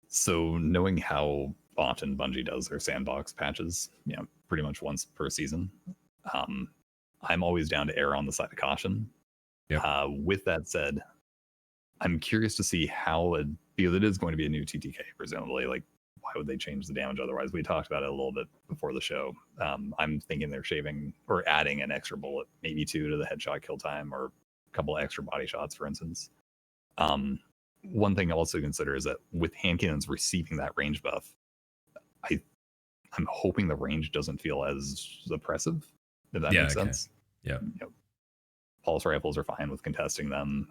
So knowing how often Bungie does their sandbox patches, pretty much once per season, I'm always down to err on the side of caution. Yep. With that said, I'm curious to see how because it is going to be a new TTK, presumably. Like, why would they change the damage otherwise? We talked about it a little bit before the show. I'm thinking they're shaving or adding an extra bullet, maybe 2 to the headshot kill time, or a couple of extra body shots, for instance. One thing to also consider is that with hand cannons receiving that range buff, I'm hoping the range doesn't feel as oppressive, if that makes sense. Yeah. Pulse rifles are fine with contesting them.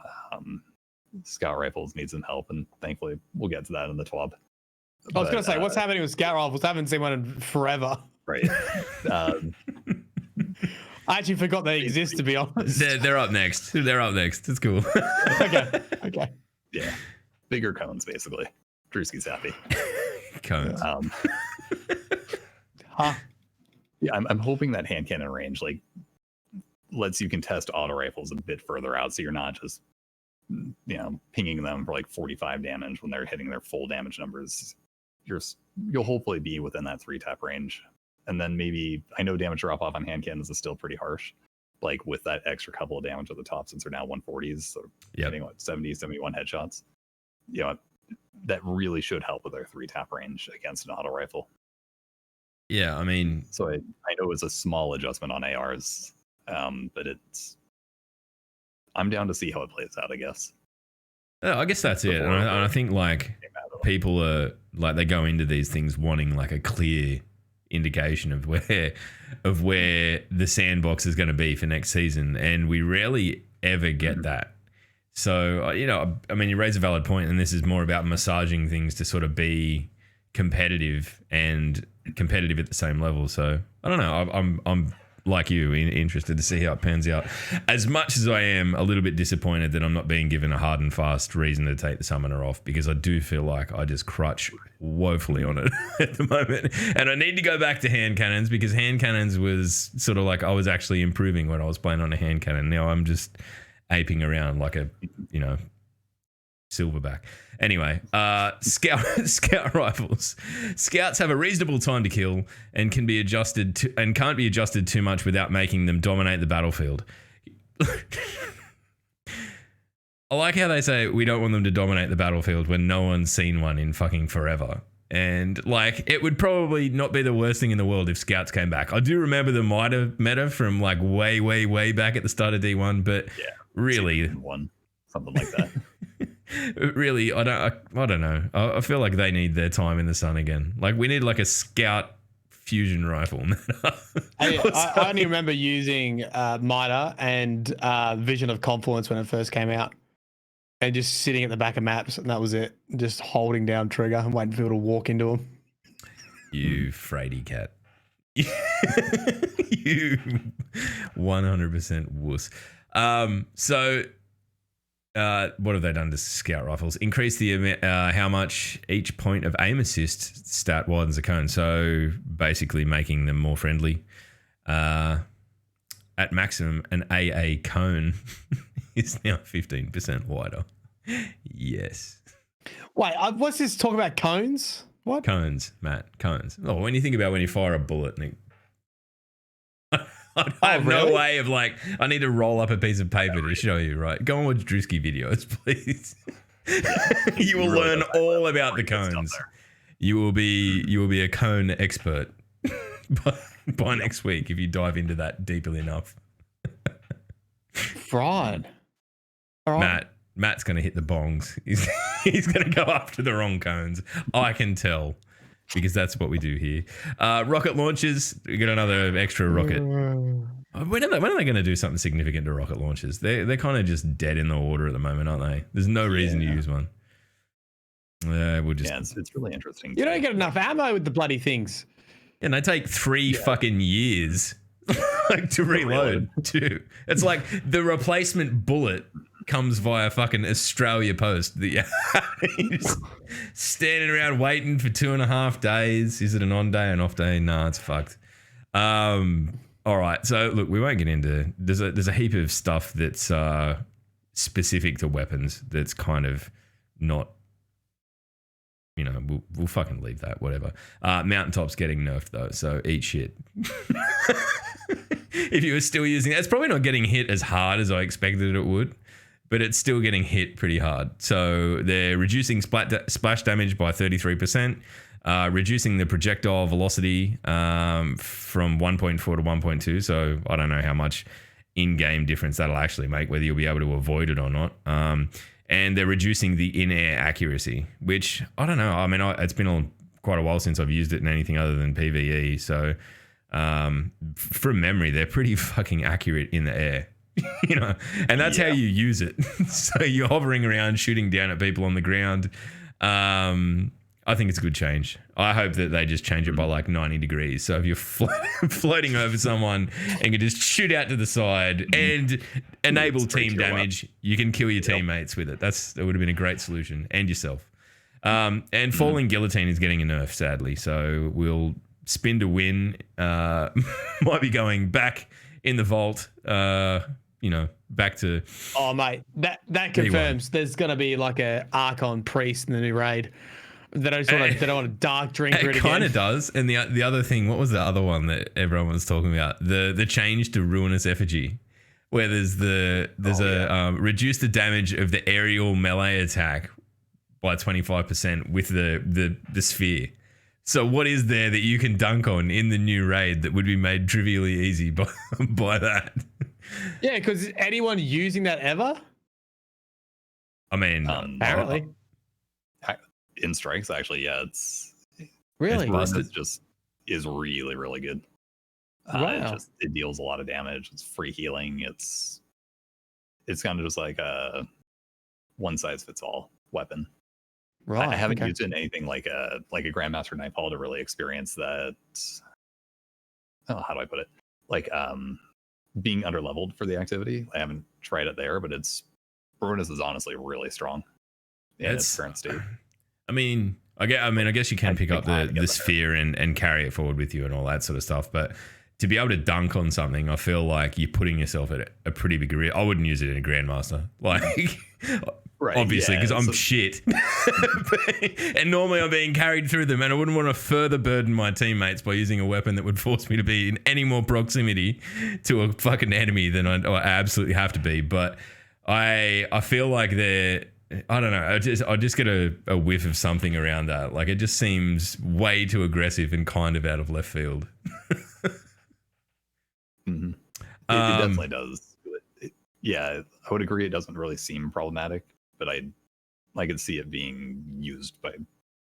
Scout rifles need some help, and thankfully we'll get to that in the TWAB. I was going to say, what's happening with scout rifles? I haven't seen one in forever. Right. I actually forgot they exist, to be honest. They're up next. They're up next. It's cool. Okay. Yeah. Bigger cones, basically. Drewski's happy. Cones. Yeah, I'm hoping that hand cannon range lets you contest auto rifles a bit further out, so you're not just pinging them for like 45 damage when they're hitting their full damage numbers. You'll hopefully be within that 3-tap range, and then maybe, I know damage drop off on hand cannons is still pretty harsh, like with that extra couple of damage at the top, since they're now 140s, so getting 70, 71 headshots. That really should help with their 3-tap range against an auto rifle. Yeah, I mean, so I know it's a small adjustment on ARs, but I'm down to see how it plays out, I guess. I guess that's it. And I think people are they go into these things wanting a clear indication of where the sandbox is going to be for next season, and we rarely ever get that. So I mean, you raise a valid point, and this is more about massaging things to sort of be competitive and competitive at the same level. So I don't know. like you, interested to see how it pans out. As much as I am a little bit disappointed that I'm not being given a hard and fast reason to take the summoner off, because I do feel like I just crutch woefully on it at the moment. And I need to go back to hand cannons, because hand cannons was sort of like I was actually improving when I was playing on a hand cannon. Now I'm just aping around like a, silverback. Anyway, scout rifles. Scouts have a reasonable time to kill and can't be adjusted too much without making them dominate the battlefield. I like how they say we don't want them to dominate the battlefield when no one's seen one in fucking forever. And like, it would probably not be the worst thing in the world if scouts came back. I do remember the meta from like way, way, way back at the start of D1, but really, something like that. Really, I don't know. I feel like they need their time in the sun again. Like, we need like a scout fusion rifle. I only remember using Mida and Vision of Confluence when it first came out, and just sitting at the back of maps, and that was it. Just holding down trigger and waiting for people to walk into them. You fraidy cat. You 100% wuss. So what have they done to scout rifles? Increase the how much each point of aim assist stat widens a cone. So basically making them more friendly. At maximum, an AA cone is now 15% wider. Yes. Wait, what's this talk about cones? What? Cones, Matt. Cones. Oh, when you think about when you fire a bullet, Nick. I have no way of like, I need to roll up a piece of paper to show you, right? Go and watch Drewski videos, please. You will learn all about the cones. You will be a cone expert by next week if you dive into that deeply enough. Fraud. All right. Matt's going to hit the bongs. He's going to go after the wrong cones. I can tell. Because that's what we do here. Rocket launches. We got another extra rocket. When are they going to do something significant to rocket launches? They're kind of just dead in the water at the moment, aren't they? There's no reason to use one. We'll just. It's really interesting. You don't get enough ammo with the bloody things. And they take 3 fucking years to reload too. It's like the replacement bullet comes via fucking Australia Post. You're just standing around waiting for 2.5 days. Is it an on day, an off day? Nah, it's fucked. All right. So look, we won't get into. There's a heap of stuff that's specific to weapons. That's kind of not. We'll fucking leave that. Whatever. Mountaintop's getting nerfed though, so eat shit. If you were still using it, it's probably not getting hit as hard as I expected it would. But it's still getting hit pretty hard. So they're reducing splash damage by 33%, reducing the projectile velocity from 1.4 to 1.2. So I don't know how much in-game difference that'll actually make, whether you'll be able to avoid it or not. And they're reducing the in-air accuracy, which I don't know. I mean, it's been quite a while since I've used it in anything other than PvE. So from memory, they're pretty fucking accurate in the air. And that's how you use it. So you're hovering around, shooting down at people on the ground. I think it's a good change. I hope that they just change it by like 90 degrees. So if you're floating over someone and can just shoot out to the side and enable team damage, you can kill your teammates with it. That would have been a great solution, and yourself. And falling guillotine is getting a nerf, sadly. So we'll spin to win. Might be going back in the vault. Back to. Oh mate, that confirms there's gonna be like a Archon priest in the new raid. They don't want a dark drinker. It kind of does. And the other thing, what was the other one that everyone was talking about? The change to Ruinous Effigy, where there's reduce the damage of the aerial melee attack by 25% with the sphere. So what is there that you can dunk on in the new raid that would be made trivially easy by that? Yeah, because anyone using that ever? I mean, apparently. In strikes, actually, it's really it just is really, really good. Wow. It deals a lot of damage. It's free healing. It's kind of just like a one size fits all weapon. Right. I haven't used it in anything like a Grandmaster Nightfall to really experience that. Oh, how do I put it? like being underleveled for the activity. I haven't tried it there, but Baroness is honestly really strong in its current state. I mean, I guess you can pick up the sphere and carry it forward with you and all that sort of stuff, but to be able to dunk on something, I feel like you're putting yourself at a pretty big risk. I wouldn't use it in a Grandmaster, like, right, obviously, because I'm shit. And normally I'm being carried through them, and I wouldn't want to further burden my teammates by using a weapon that would force me to be in any more proximity to a fucking enemy than I absolutely have to be. But I feel like I don't know. I just get a whiff of something around that. Like, it just seems way too aggressive and kind of out of left field. Mm-hmm. It definitely does. Yeah, I would agree. It doesn't really seem problematic, but I could see it being used by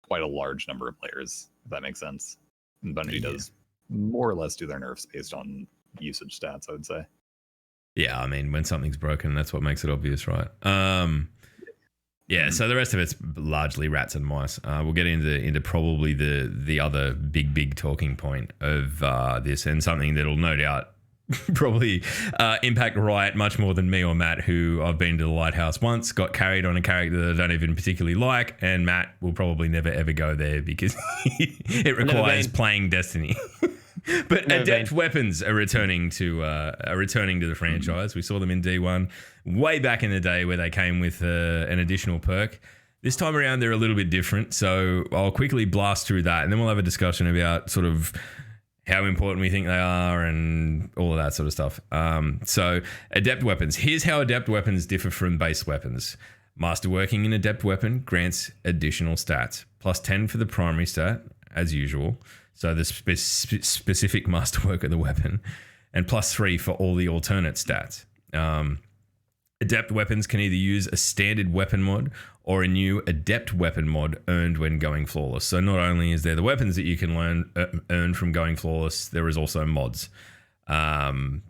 quite a large number of players, if that makes sense. And Bungie does more or less do their nerfs based on usage stats, I would say. Yeah, I mean, when something's broken, that's what makes it obvious, right? Yeah, so the rest of it's largely rats and mice. We'll get into probably the other big talking point of this, and something that'll no doubt probably impact Riot much more than me or Matt, who I've been to the Lighthouse once, got carried on a character that I don't even particularly like, and Matt will probably never ever go there because it requires playing Destiny. But Adept weapons are returning to the franchise. We saw them in D1 way back in the day, where they came with an additional perk. This time around, they're a little bit different. So I'll quickly blast through that, and then we'll have a discussion about sort of how important we think they are and all of that sort of stuff. So Adept weapons. Here's how Adept weapons differ from base weapons. Masterworking an Adept weapon grants additional stats. +10 for the primary stat, as usual. So the specific masterwork of the weapon. And +3 for all the alternate stats. Adept weapons can either use a standard weapon mod or a new Adept weapon mod earned when going flawless. So not only is there the weapons that you can earn from going flawless, there is also mods. I'm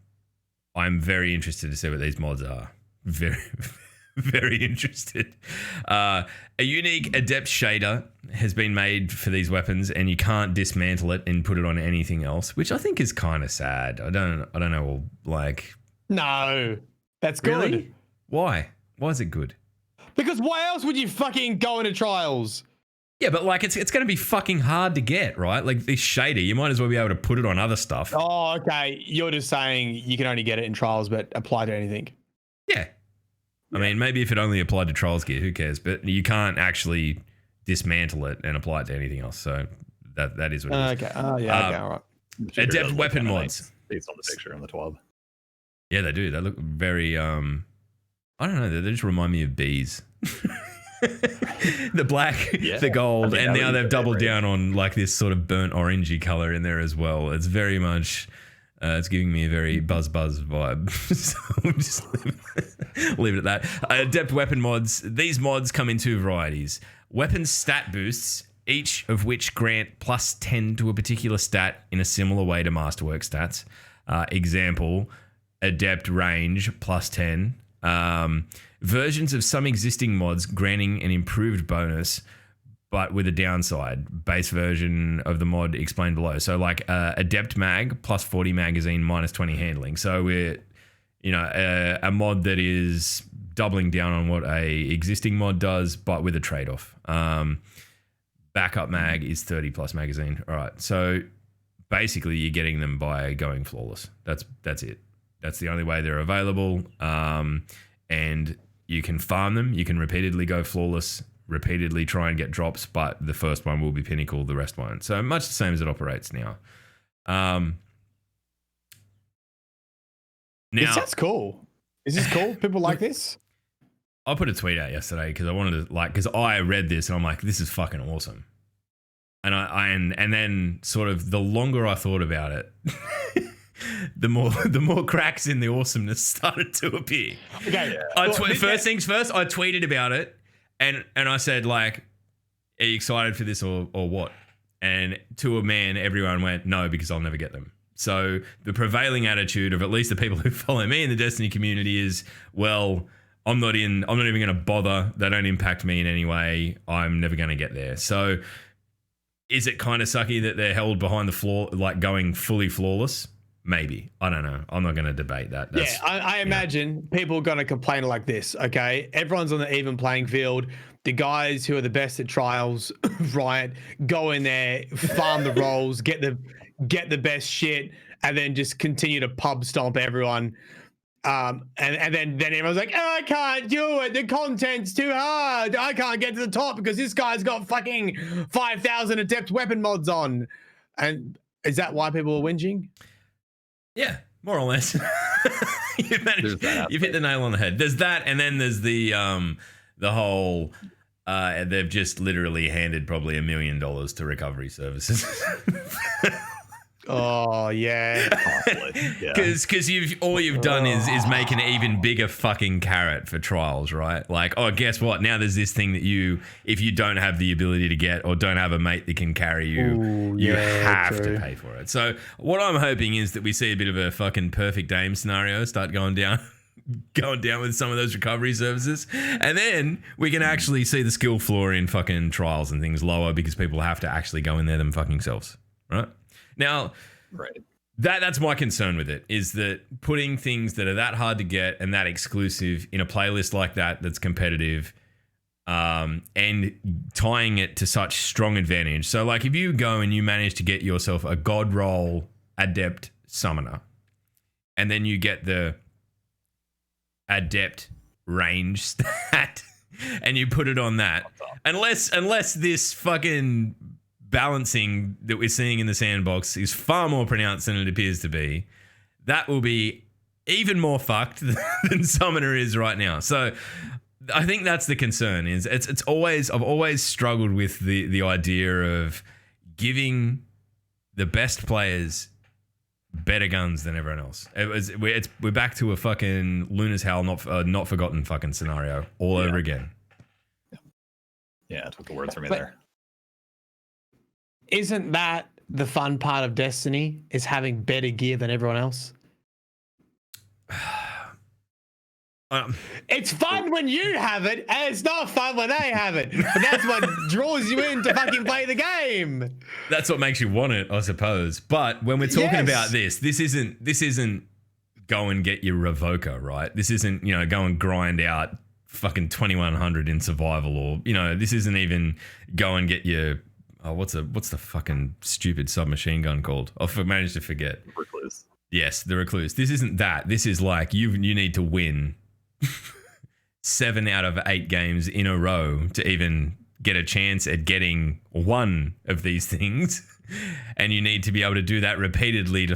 very interested to see what these mods are. Very, very interested. A unique Adept shader has been made for these weapons, and you can't dismantle it and put it on anything else, which I think is kind of sad. I don't know, like... No, that's good. Really? Why? Why is it good? Because why else would you fucking go into trials? Yeah, but like it's going to be fucking hard to get, right? Like this shader, you might as well be able to put it on other stuff. Oh, okay. You're just saying you can only get it in trials, but apply to anything. Yeah. I mean, maybe if it only applied to trials gear, who cares? But you can't actually dismantle it and apply it to anything else. So that is what it is. Okay. Oh, yeah. Okay. All right. Adept weapon mods. Based on the picture on the TWAB. Yeah, they do. They look very... I don't know. They just remind me of bees. The black, the gold, and now they've doubled down on like this sort of burnt orangey color in there as well. It's very much, it's giving me a very buzz vibe. So we'll just leave it at that. Adept weapon mods. These mods come in two varieties. Weapon stat boosts, each of which grant +10 to a particular stat in a similar way to Masterwork stats. Example, Adept range +10. Versions of some existing mods granting an improved bonus, but with a downside. Base version of the mod explained below. So like Adept mag +40 magazine -20 handling. So we're, a mod that is doubling down on what a existing mod does, but with a trade-off. Backup mag is 30+ magazine. All right. So basically you're getting them by going flawless. That's it. That's the only way they're available. And you can farm them. You can repeatedly go flawless, repeatedly try and get drops, but the first one will be pinnacle, the rest won't. So much the same as it operates now. That's cool. Is this cool? People like this? I put a tweet out yesterday because I wanted to because I read this and I'm like, this is fucking awesome. And then sort of the longer I thought about it, the more cracks in the awesomeness started to appear. Okay. First things first, I tweeted about it and I said, like, are you excited for this or what? And to a man, everyone went, no, because I'll never get them. So the prevailing attitude of at least the people who follow me in the Destiny community is, well, I'm not even going to bother. They don't impact me in any way. I'm never going to get there. So is it kind of sucky that they're held behind the floor, like going fully flawless? Maybe. I don't know. I'm not going to debate that. I imagine people are going to complain like this, okay? Everyone's on the even playing field. The guys who are the best at trials, Riot, go in there, farm the roles, get the best shit, and then just continue to pub stomp everyone. And then everyone's like, oh, I can't do it. The content's too hard. I can't get to the top because this guy's got fucking 5,000 Adept weapon mods on. And is that why people are whinging? Yeah, more or less. You've hit the nail on the head. There's that, and then there's the whole they've just literally handed probably $1 million to recovery services. Oh yeah, because you've done is make an even bigger fucking carrot for trials, right? Like, oh, guess what? Now there's this thing that if you don't have the ability to get or don't have a mate that can carry you, you have to pay for it. So what I'm hoping is that we see a bit of a fucking perfect aim scenario start going down with some of those recovery services, and then we can actually see the skill floor in fucking trials and things lower because people have to actually go in there them fucking selves, right? Now, that's my concern with it, is that putting things that are that hard to get and that exclusive in a playlist like that's competitive, and tying it to such strong advantage. So, like, if you go and you manage to get yourself a God roll Adept summoner, and then you get the Adept range stat, and you put it on that, unless this fucking balancing that we're seeing in the sandbox is far more pronounced than it appears to be, that will be even more fucked than Summoner is right now. So I think that's the concern. Is I've always struggled with the idea of giving the best players better guns than everyone else. We're back to a fucking Luna's Hell, not forgotten fucking scenario all over again. Yeah, it took the words from me there. Isn't that the fun part of Destiny, is having better gear than everyone else? It's fun when you have it, and it's not fun when they have it. But that's what draws you in to fucking play the game. That's what makes you want it, I suppose. But when we're talking about this isn't go and get your Revoker, right? This isn't, go and grind out fucking 2100 in survival, or, this isn't even go and get your what's the fucking stupid submachine gun called? I've managed to forget. Recluse. Yes, the Recluse. This isn't that. This is like you need to win 7 out of 8 games in a row to even get a chance at getting one of these things. And you need to be able to do that repeatedly to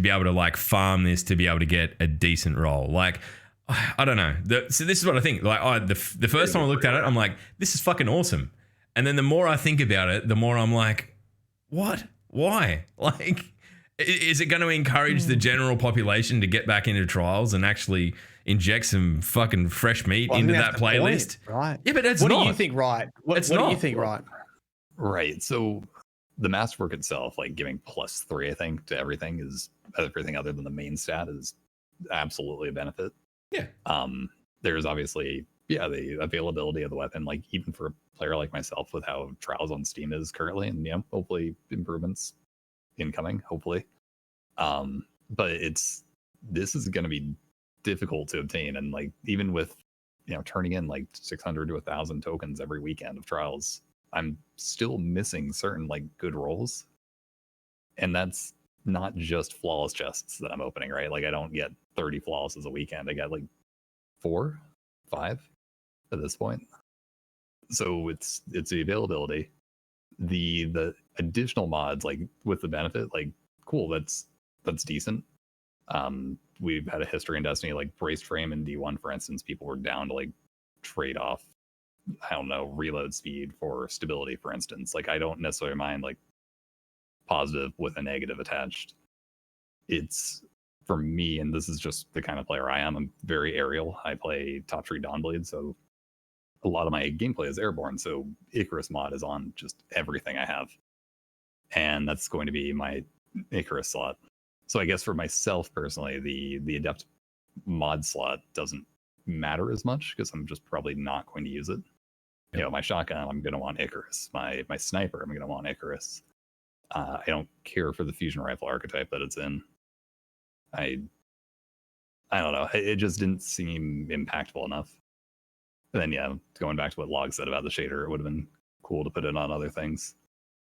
be able to farm this to be able to get a decent roll. Like, I don't know. So this is what I think. Like, the first time I looked at it, I'm like, this is fucking awesome. And then the more I think about it, the more I'm like, what? Why? Like, is it going to encourage the general population to get back into trials and actually inject some fucking fresh meat into that playlist? Right. Yeah, but that's what not. What do you think, right? What do you think, right? Right. So the masterwork itself, like giving +3, I think, to everything other than the main stat is absolutely a benefit. Yeah. There's obviously, the availability of the weapon, like even for a player like myself with how trials on Steam is currently, and hopefully improvements incoming, hopefully. But this is going to be difficult to obtain, and like even with turning in like 600 to 1,000 tokens every weekend of trials, I'm still missing certain like good rolls, and that's not just flawless chests that I'm opening, right? Like I don't get 30 flawlesses a weekend. I got like 4, 5 at this point. So it's the availability, the additional mods, like with the benefit, like cool, that's decent. We've had a history in Destiny, like braced frame in D1, for instance, people were down to like trade off, I don't know, reload speed for stability, for instance. Like I don't necessarily mind like positive with a negative attached. It's, for me, and this is just the kind of player I am, I'm very aerial. I play top tree Dawnblade, so a lot of my gameplay is airborne. So Icarus mod is on just everything I have, and that's going to be my Icarus slot. So I guess for myself personally, the Adept mod slot doesn't matter as much because I'm just probably not going to use it. My shotgun, I'm going to want Icarus. My sniper, I'm going to want Icarus. I don't care for the fusion rifle archetype that it's in. I don't know. It just didn't seem impactful enough. And then yeah, going back to what Log said about the shader, it would have been cool to put it on other things.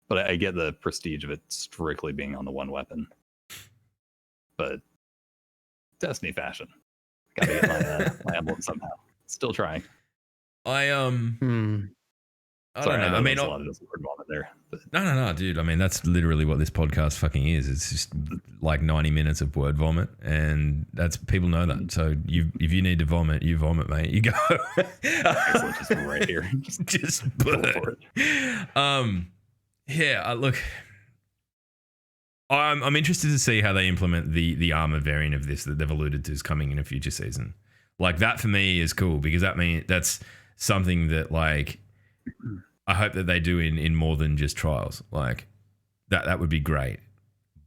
But I get the prestige of it strictly being on the one weapon. But Destiny fashion. Gotta get my emblem somehow. Still trying. I don't know. I mean, a lot of just word vomit there. But. No, dude. I mean, that's literally what this podcast fucking is. It's just like 90 minutes of word vomit, and that's people know that. So if you need to vomit, you vomit, mate. You go. Excellent, just right here. Just put it. Yeah. Look, I'm interested to see how they implement the armor variant of this that they've alluded to is coming in a future season. Like that for me is cool because that's something that like. I hope that they do in more than just trials. Like that would be great.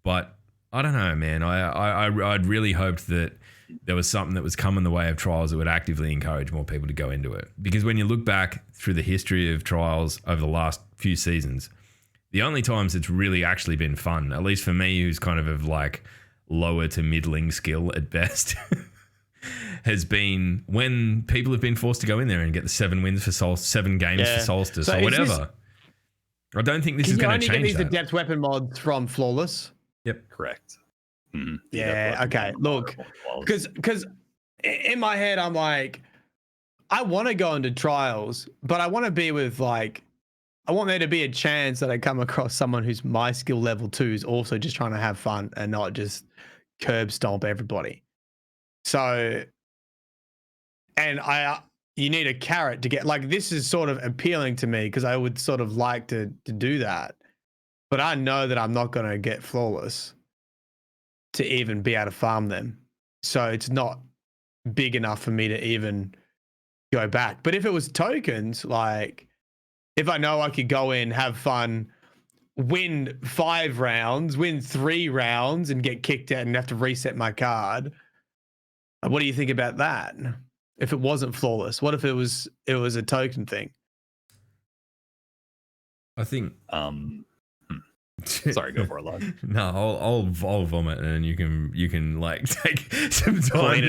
But I don't know, man. I'd really hoped that there was something that was coming the way of trials that would actively encourage more people to go into it. Because when you look back through the history of trials over the last few seasons, the only times it's really actually been fun, at least for me, who's kind of like lower to middling skill at best, has been when people have been forced to go in there and get the 7 wins for 7 games for Solstice or whatever. I don't think this is going to change. Can you only get these Adept weapon mods from Flawless? Yep, correct. Mm-hmm. Yeah. Okay. Look, because in my head I'm like, I want to go into trials, but I want to be with like, I want there to be a chance that I come across someone who's my skill level 2 is also just trying to have fun and not just curb stomp everybody. So, and you need a carrot to get, like, this is sort of appealing to me because I would sort of like to do that. But I know that I'm not going to get Flawless to even be able to farm them. So it's not big enough for me to even go back. But if it was tokens, like, if I know I could go in, have fun, win 5 rounds, win 3 rounds, and get kicked out and have to reset my card. What do you think about that? If it wasn't Flawless, what if it was a token thing? I think. Sorry, go for it, Log. No, I'll vomit, and you can like take some time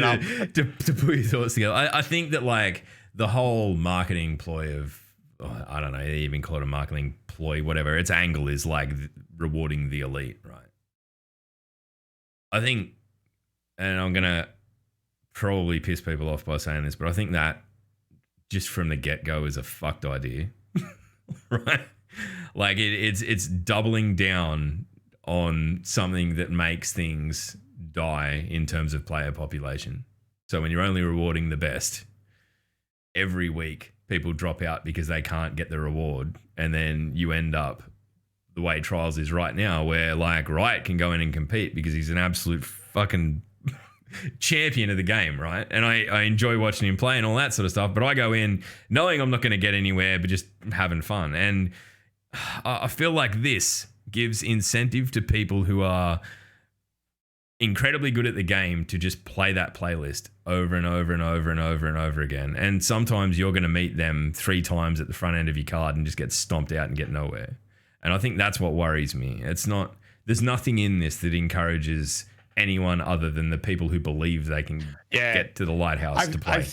to put your thoughts together. I think that like the whole marketing ploy of I don't know, they even call it a marketing ploy, whatever. Its angle is like rewarding the elite, right? I think, and I'm gonna probably piss people off by saying this, but I think that just from the get-go is a fucked idea, right? Like it's doubling down on something that makes things die in terms of player population. So when you're only rewarding the best, every week people drop out because they can't get the reward, and then you end up the way Trials is right now, where like Riot can go in and compete because he's an absolute fucking champion of the game, right? And I enjoy watching him play and all that sort of stuff, but I go in knowing I'm not going to get anywhere, but just having fun. And I feel like this gives incentive to people who are incredibly good at the game to just play that playlist over and over and over and over and over again. And sometimes you're going to meet them 3 times at the front end of your card and just get stomped out and get nowhere. And I think that's what worries me. There's nothing in this that encourages anyone other than the people who believe they can get to the lighthouse to play.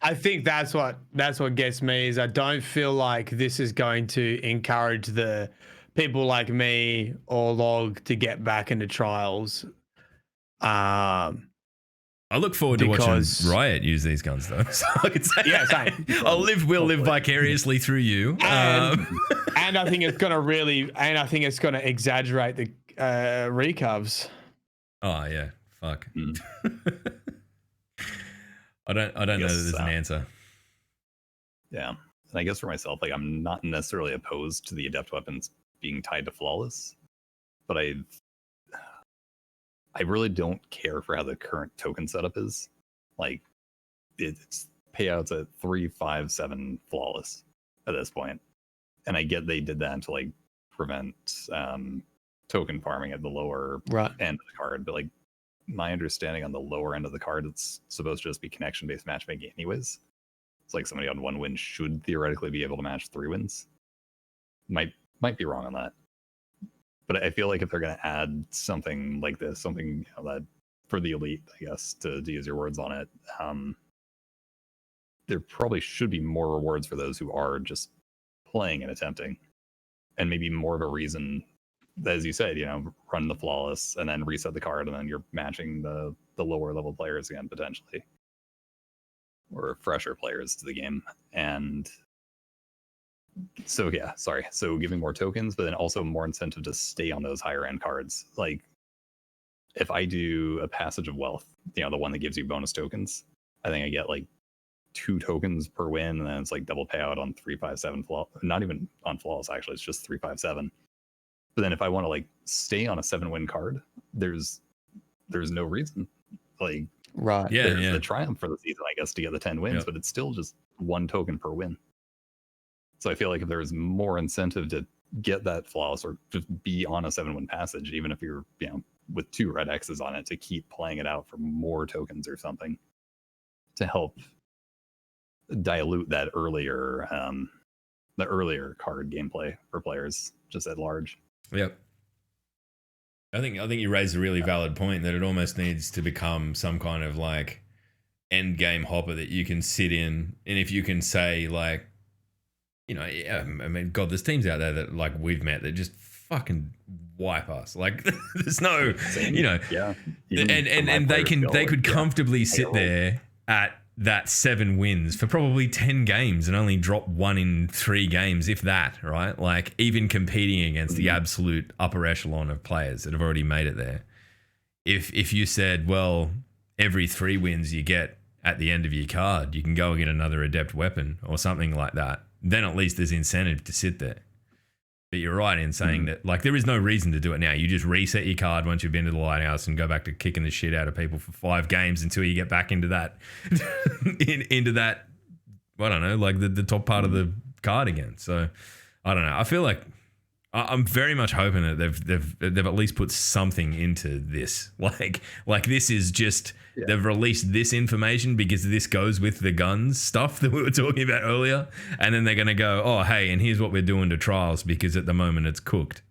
I think that's what gets me is I don't feel like this is going to encourage the people like me or Log to get back into Trials. I look forward to watching Riot use these guns though. So I can say, same. We'll live vicariously through you. And I think it's going to exaggerate the recovs. Oh yeah, fuck. I don't know that there's an answer. Yeah, and I guess for myself, like I'm not necessarily opposed to the Adept weapons being tied to Flawless, but I really don't care for how the current token setup is. Like it's payouts at 3, 5, 7 Flawless at this point, and I get they did that to like prevent token farming at the lower end of the card, but like my understanding on the lower end of the card, it's supposed to just be connection based matchmaking anyways. It's like somebody on 1 win should theoretically be able to match 3 wins. Might be wrong on that, but I feel like if they're going to add something like this, something that for the elite, I guess, to use your words on it. There probably should be more rewards for those who are just playing and attempting, and maybe more of a reason, as you said, run the flawless and then reset the card, and then you're matching the lower level players again, potentially, or fresher players to the game. And so giving more tokens, but then also more incentive to stay on those higher end cards. Like if I do a Passage of Wealth, the one that gives you bonus tokens, I think I get like 2 tokens per win, and then it's like double payout on 357 flaw. Not even on flawless, actually, it's just 357. But then if I want to like stay on a 7-win card, there's no reason. Like right, there's the triumph for the season, I guess, to get the 10 wins, but it's still just 1 token per win. So I feel like if there's more incentive to get that flawless or just be on a 7-win passage, even if you're with 2 red X's on it, to keep playing it out for more tokens or something to help dilute that earlier card gameplay for players just at large. Yep. I think you raised a really valid point that it almost needs to become some kind of like end game hopper that you can sit in, and if you can say like, I mean, God, there's teams out there that like we've met that just fucking wipe us. Like there's no, and they could comfortably sit there at that 7 wins for probably 10 games and only drop 1 in 3 games, if that, right? Like even competing against the absolute upper echelon of players that have already made it there. If you said, well, every 3 wins you get at the end of your card, you can go and get another Adept weapon or something like that, then at least there's incentive to sit there. But you're right in saying that, like, there is no reason to do it now. You just reset your card once you've been to the lighthouse and go back to kicking the shit out of people for 5 games until you get back into that, into that, I don't know, like the top part of the card again. So I don't know. I feel like I'm very much hoping that they've at least put something into this. Like this is just they've released this information because this goes with the guns stuff that we were talking about earlier, and then they're gonna go, oh hey, and here's what we're doing to trials because at the moment it's cooked.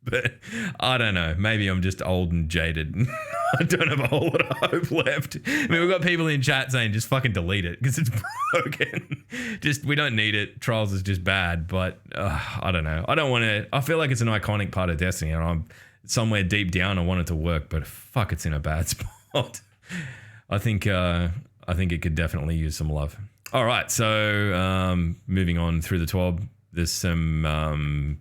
But I don't know. Maybe I'm just old and jaded. I don't have a whole lot of hope left. I mean, we've got people in chat saying just fucking delete it because it's broken. Just, we don't need it. Trials is just bad. But I don't know. I don't want to. I feel like it's an iconic part of Destiny, and I'm somewhere deep down. I want it to work, but fuck, it's in a bad spot. I think it could definitely use some love. All right, so moving on through the TWAB, there's some.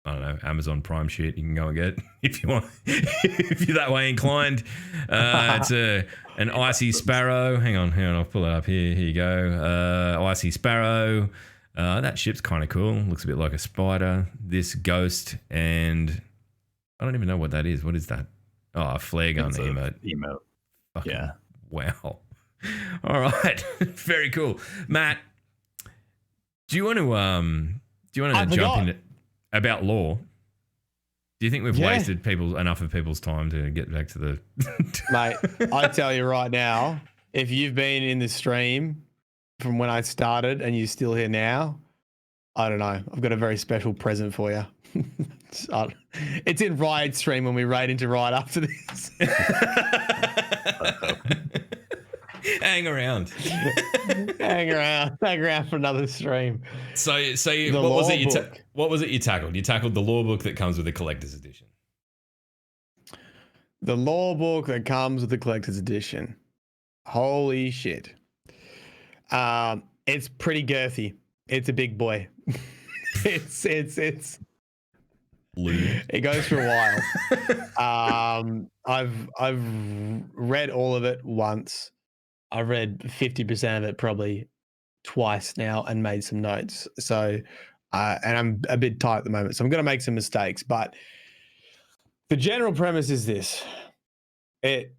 I don't know, Amazon Prime shit you can go and get if you want, if you're that way inclined. It's an Icy Sparrow. Hang on, I'll pull it up here. Here you go. Icy Sparrow. That ship's kind of cool. Looks a bit like a spider. This ghost, and I don't even know what that is. What is that? Oh, a flare gun emote. Fucking, yeah. Wow. All right. Very cool. Matt, do you want to jump in about lore? Do you think we've wasted enough of people's time to get back to the Mate, I tell you right now, if you've been in the stream from when I started and you're still here now, I don't know. I've got a very special present for you. It's in Riot stream when we raid into Riot after this. Hang around. Hang around for another stream. So what was it you tackled? You tackled the lore book that comes with the collector's edition. The lore book that comes with the collector's edition. Holy shit. It's pretty girthy. It's a big boy. It's lewd. It goes for a while. I've read all of it once. I've read 50% of it probably twice now and made some notes. So, and I'm a bit tight at the moment, so I'm going to make some mistakes. But the general premise is this: it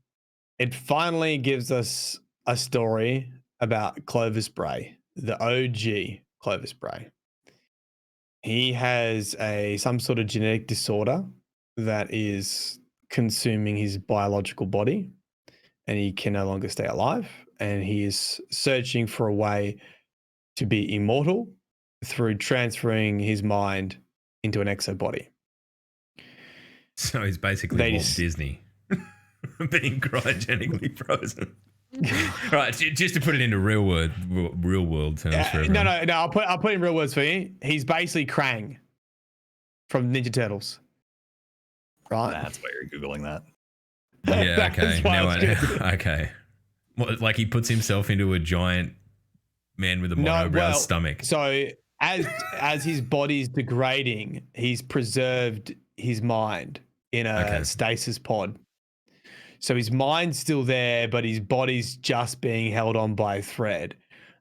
finally gives us a story about Clovis Bray, the OG Clovis Bray. He has some sort of genetic disorder that is consuming his biological body, and he can no longer stay alive. And he is searching for a way to be immortal through transferring his mind into an exo body. So he's basically Walt Disney. being cryogenically frozen. Right, just to put it into real world terms for everyone. No. I'll put in real words for you. He's basically Krang from Ninja Turtles. Right. That's why you're googling that. Yeah. Okay. Now okay. What, like he puts himself into a giant man with a monobrow stomach. So as his body's degrading, he's preserved his mind in a stasis pod. So his mind's still there, but his body's just being held on by a thread.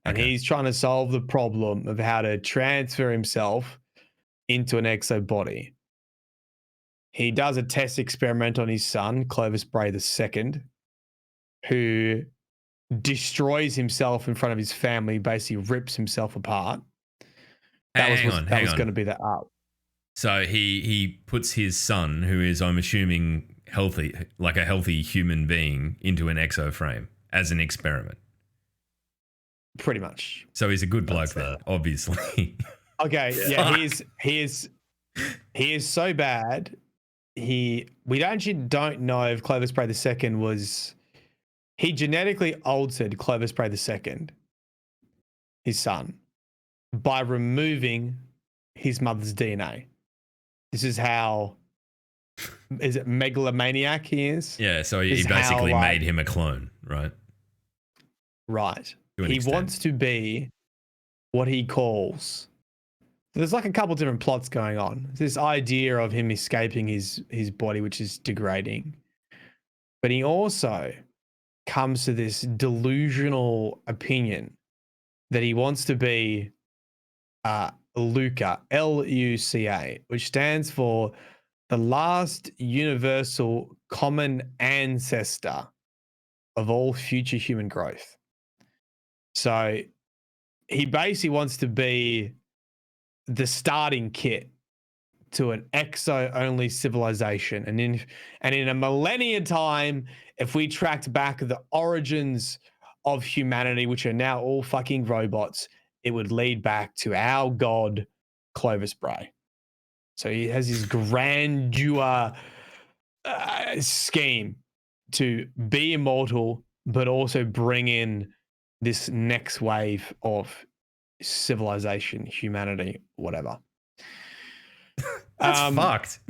And he's trying to solve the problem of how to transfer himself into an exo body. He does a test experiment on his son, Clovis Bray II, who destroys himself in front of his family, basically rips himself apart. That was going to be the art. So he puts his son, who is, I'm assuming, healthy, like a healthy human being, into an exo frame as an experiment. Pretty much. So he's a good bloke then, obviously. Okay, yeah, he is so we actually don't know if Clovis Bray II was. He genetically altered Clovis Bray II, his son, by removing his mother's DNA. This is how, is it megalomaniac he is? Yeah, so he basically made him a clone, right? Right. He wants to be what he calls, there's like a couple different plots going on. This idea of him escaping his body, which is degrading. But he also comes to this delusional opinion that he wants to be Luca, Luca, which stands for the last universal common ancestor of all future human growth. So he basically wants to be the starting kit to an exo-only civilization. And in a millennia time, if we tracked back the origins of humanity, which are now all fucking robots, it would lead back to our god, Clovis Bray. So he has his grandeur scheme to be immortal, but also bring in this next wave of civilization, humanity, whatever. That's fucked.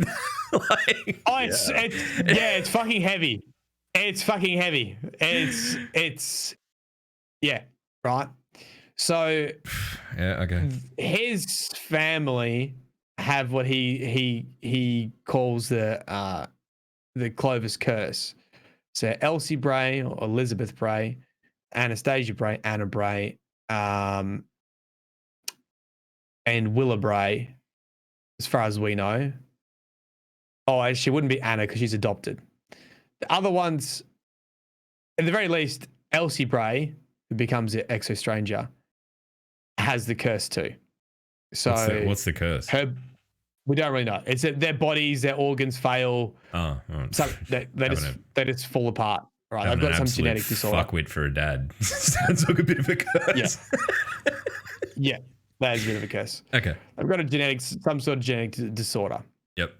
It's fucking heavy. It's fucking heavy. It's yeah, right. So yeah, okay. His family have what he calls the Clovis Curse. So Elsie Bray or Elizabeth Bray, Anastasia Bray, Anna Bray, and Willa Bray, as far as we know. Oh, she wouldn't be Anna because she's adopted. The other ones, at the very least, Elsie Bray, who becomes an exo stranger, has the curse too. So what's the curse? We don't really know. It's that their bodies, their organs fail. Oh, so they just fall apart. Right, I've got some genetic disorder. Fuckwit for a dad. Sounds like a bit of a curse. Yeah, that is a bit of a curse. Okay, I've got some sort of genetic disorder. Yep.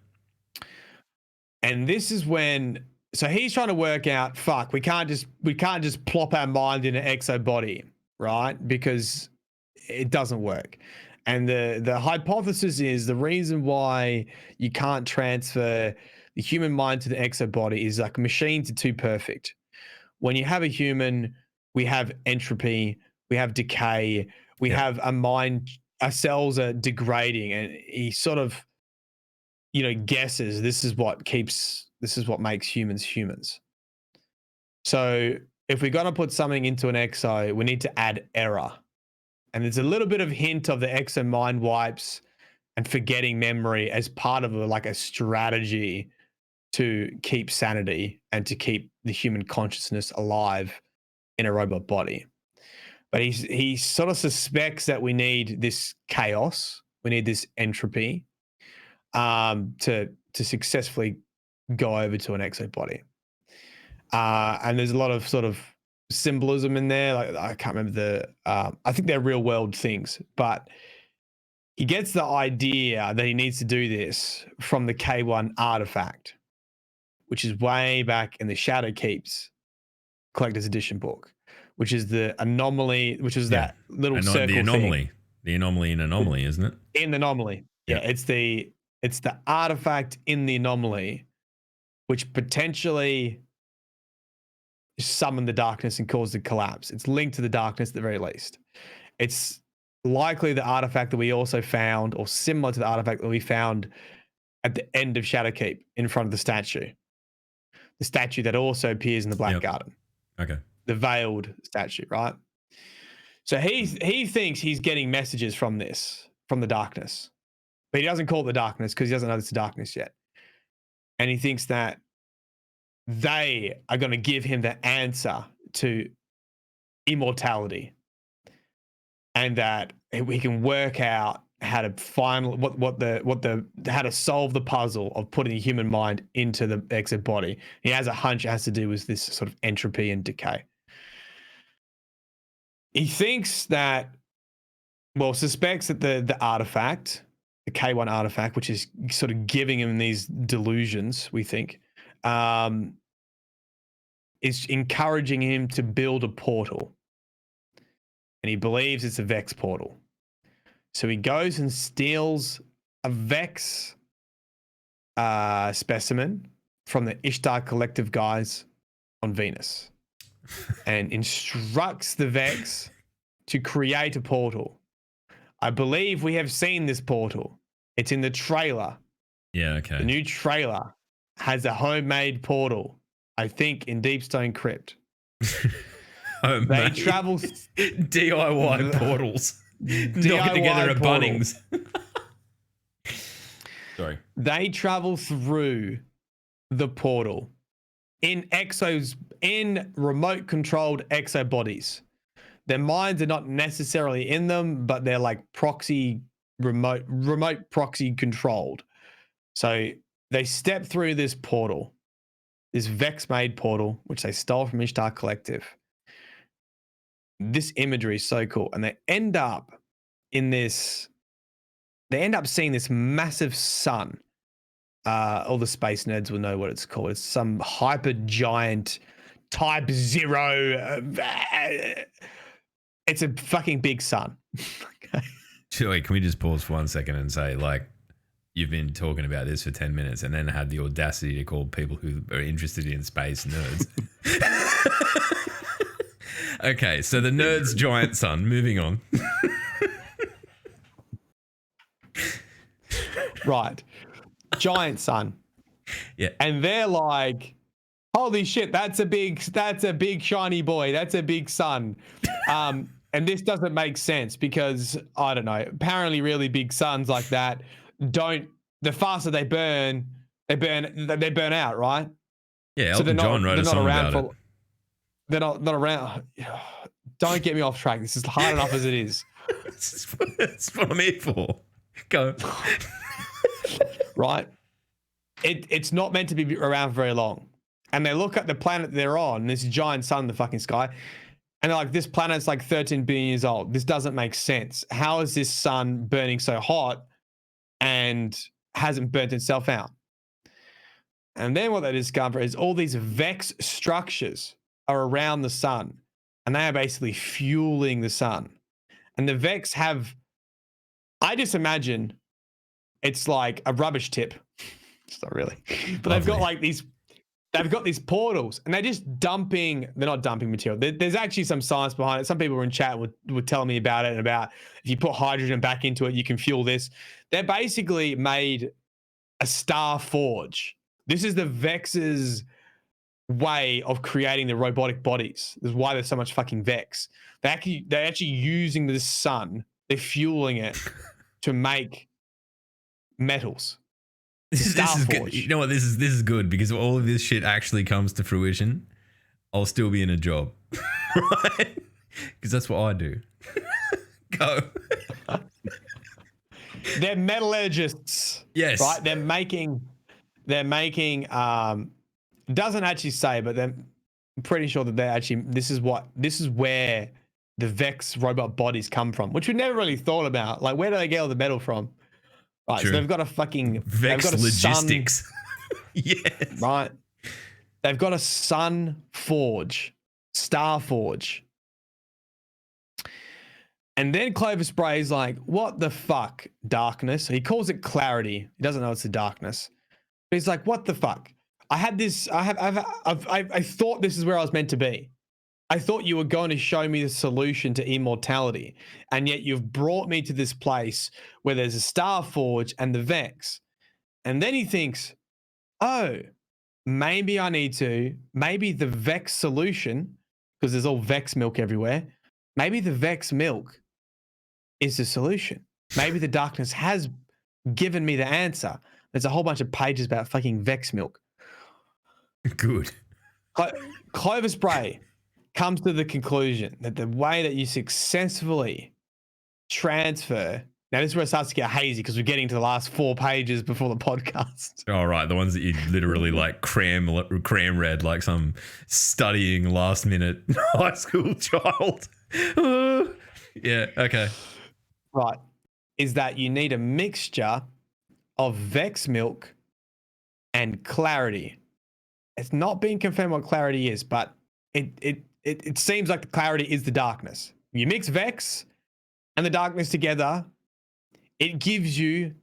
And this is when, so he's trying to work out, we can't just plop our mind in an exo body, right? Because it doesn't work. And the hypothesis is the reason why you can't transfer the human mind to the exo body is like machines are too perfect. When you have a human, we have entropy, we have decay, we have a mind, our cells are degrading, and he sort of, guesses this is what makes humans humans. So if we're going to put something into an exo, we need to add error. And there's a little bit of hint of the exo mind wipes and forgetting memory as part of a strategy to keep sanity and to keep the human consciousness alive in a robot body. But he sort of suspects that we need this chaos, we need this entropy to successfully go over to an exo body. And there's a lot of sort of symbolism in there. Like I can't remember I think they're real world things, but he gets the idea that he needs to do this from the K1 artifact, which is way back in the Shadow Keeps collector's edition book, which is the anomaly, which is that little circle the anomaly. thing. The anomaly in anomaly, isn't it? In the anomaly. Yeah, it's the artifact in the anomaly, which potentially summoned the darkness and caused the collapse. It's linked to the darkness at the very least. It's likely the artifact that we also found, or similar to the artifact that we found at the end of Shadowkeep in front of the statue. The statue that also appears in the Black Garden. Okay. The veiled statue, right? So he thinks he's getting messages from the darkness. But he doesn't call it the darkness because he doesn't know it's the darkness yet. And he thinks that they are going to give him the answer to immortality. And that we can work out how to find how to solve the puzzle of putting the human mind into the exit body. He has a hunch it has to do with this sort of entropy and decay. He thinks that, suspects that the artifact, the K1 artifact, which is sort of giving him these delusions, we think, is encouraging him to build a portal. And he believes it's a Vex portal. So he goes and steals a Vex specimen from the Ishtar Collective guys on Venus and instructs the Vex to create a portal. I believe we have seen this portal. It's in the trailer. Yeah, okay. The new trailer has a homemade portal, I think, in Deepstone Crypt. They travel DIY portals. Knock it together at Bunnings. Sorry. They travel through the portal in remote controlled exo bodies. Their minds are not necessarily in them, but they're like remote proxy controlled. So they step through this portal, this Vex made portal, which they stole from Ishtar Collective. This imagery is so cool. And they end up seeing this massive sun. All the space nerds will know what it's called. It's some hyper giant type 0. It's a fucking big sun. Okay. Wait, can we just pause for 1 second and say, like, you've been talking about this for 10 minutes and then had the audacity to call people who are interested in space nerds. Okay, so the nerd's giant sun. Moving on. Right. Giant sun. Yeah. And they're like, holy shit, that's a big shiny boy. That's a big sun. And this doesn't make sense because, I don't know, apparently really big suns like that the faster they burn out, right? Yeah, Elton John wrote a song about it. They're not around. Don't get me off track. This is hard enough as it is. That's what I'm here for. Go. Right. It's not meant to be around for very long. And they look at the planet they're on, this giant sun in the fucking sky, and they're like, this planet's like 13 billion years old. This doesn't make sense. How is this sun burning so hot and hasn't burnt itself out? And then what they discover is all these Vex structures are around the sun, and they are basically fueling the sun. And the Vex have, I just imagine it's like a rubbish tip. It's not really, but they've got like these portals, and they're just they're not dumping material. There's actually some science behind it. Some people in chat would tell me about it, and about if you put hydrogen back into it, you can fuel this. They're basically made a star forge. This is the Vex's way of creating the robotic bodies. This is why there's so much fucking Vex. They're actually using the sun. They're fueling it to make metals. This is good. You know what? This is good because all of this shit actually comes to fruition. I'll still be in a job, right? Because that's what I do. Go. They're metallurgists. Yes. Right. They're making. Doesn't actually say, but I'm pretty sure that they're actually. This is where the Vex robot bodies come from, which we never really thought about. Like, where do they get all the metal from? Right, true. So they've got a fucking Vex logistics. Yes. Right. They've got a Sun Forge, Star Forge. And then Clovis Bray's like, what the fuck, darkness? He calls it clarity. He doesn't know it's the darkness. But he's like, what the fuck? I thought this is where I was meant to be. I thought you were going to show me the solution to immortality. And yet you've brought me to this place where there's a Star Forge and the Vex. And then he thinks, oh, maybe the Vex solution, because there's all Vex milk everywhere. Maybe the Vex milk is the solution. Maybe the darkness has given me the answer. There's a whole bunch of pages about fucking Vex milk. Good. Clovis Bray comes to the conclusion that the way that you successfully transfer. Now, this is where it starts to get hazy because we're getting to the last 4 pages before the podcast. All right, the ones that you literally like cram read like some studying last minute high school child. Yeah, okay. Right. Is that you need a mixture of Vex milk and clarity. It's not being confirmed what clarity is, but it seems like the clarity is the darkness. You mix Vex and the darkness together, it gives you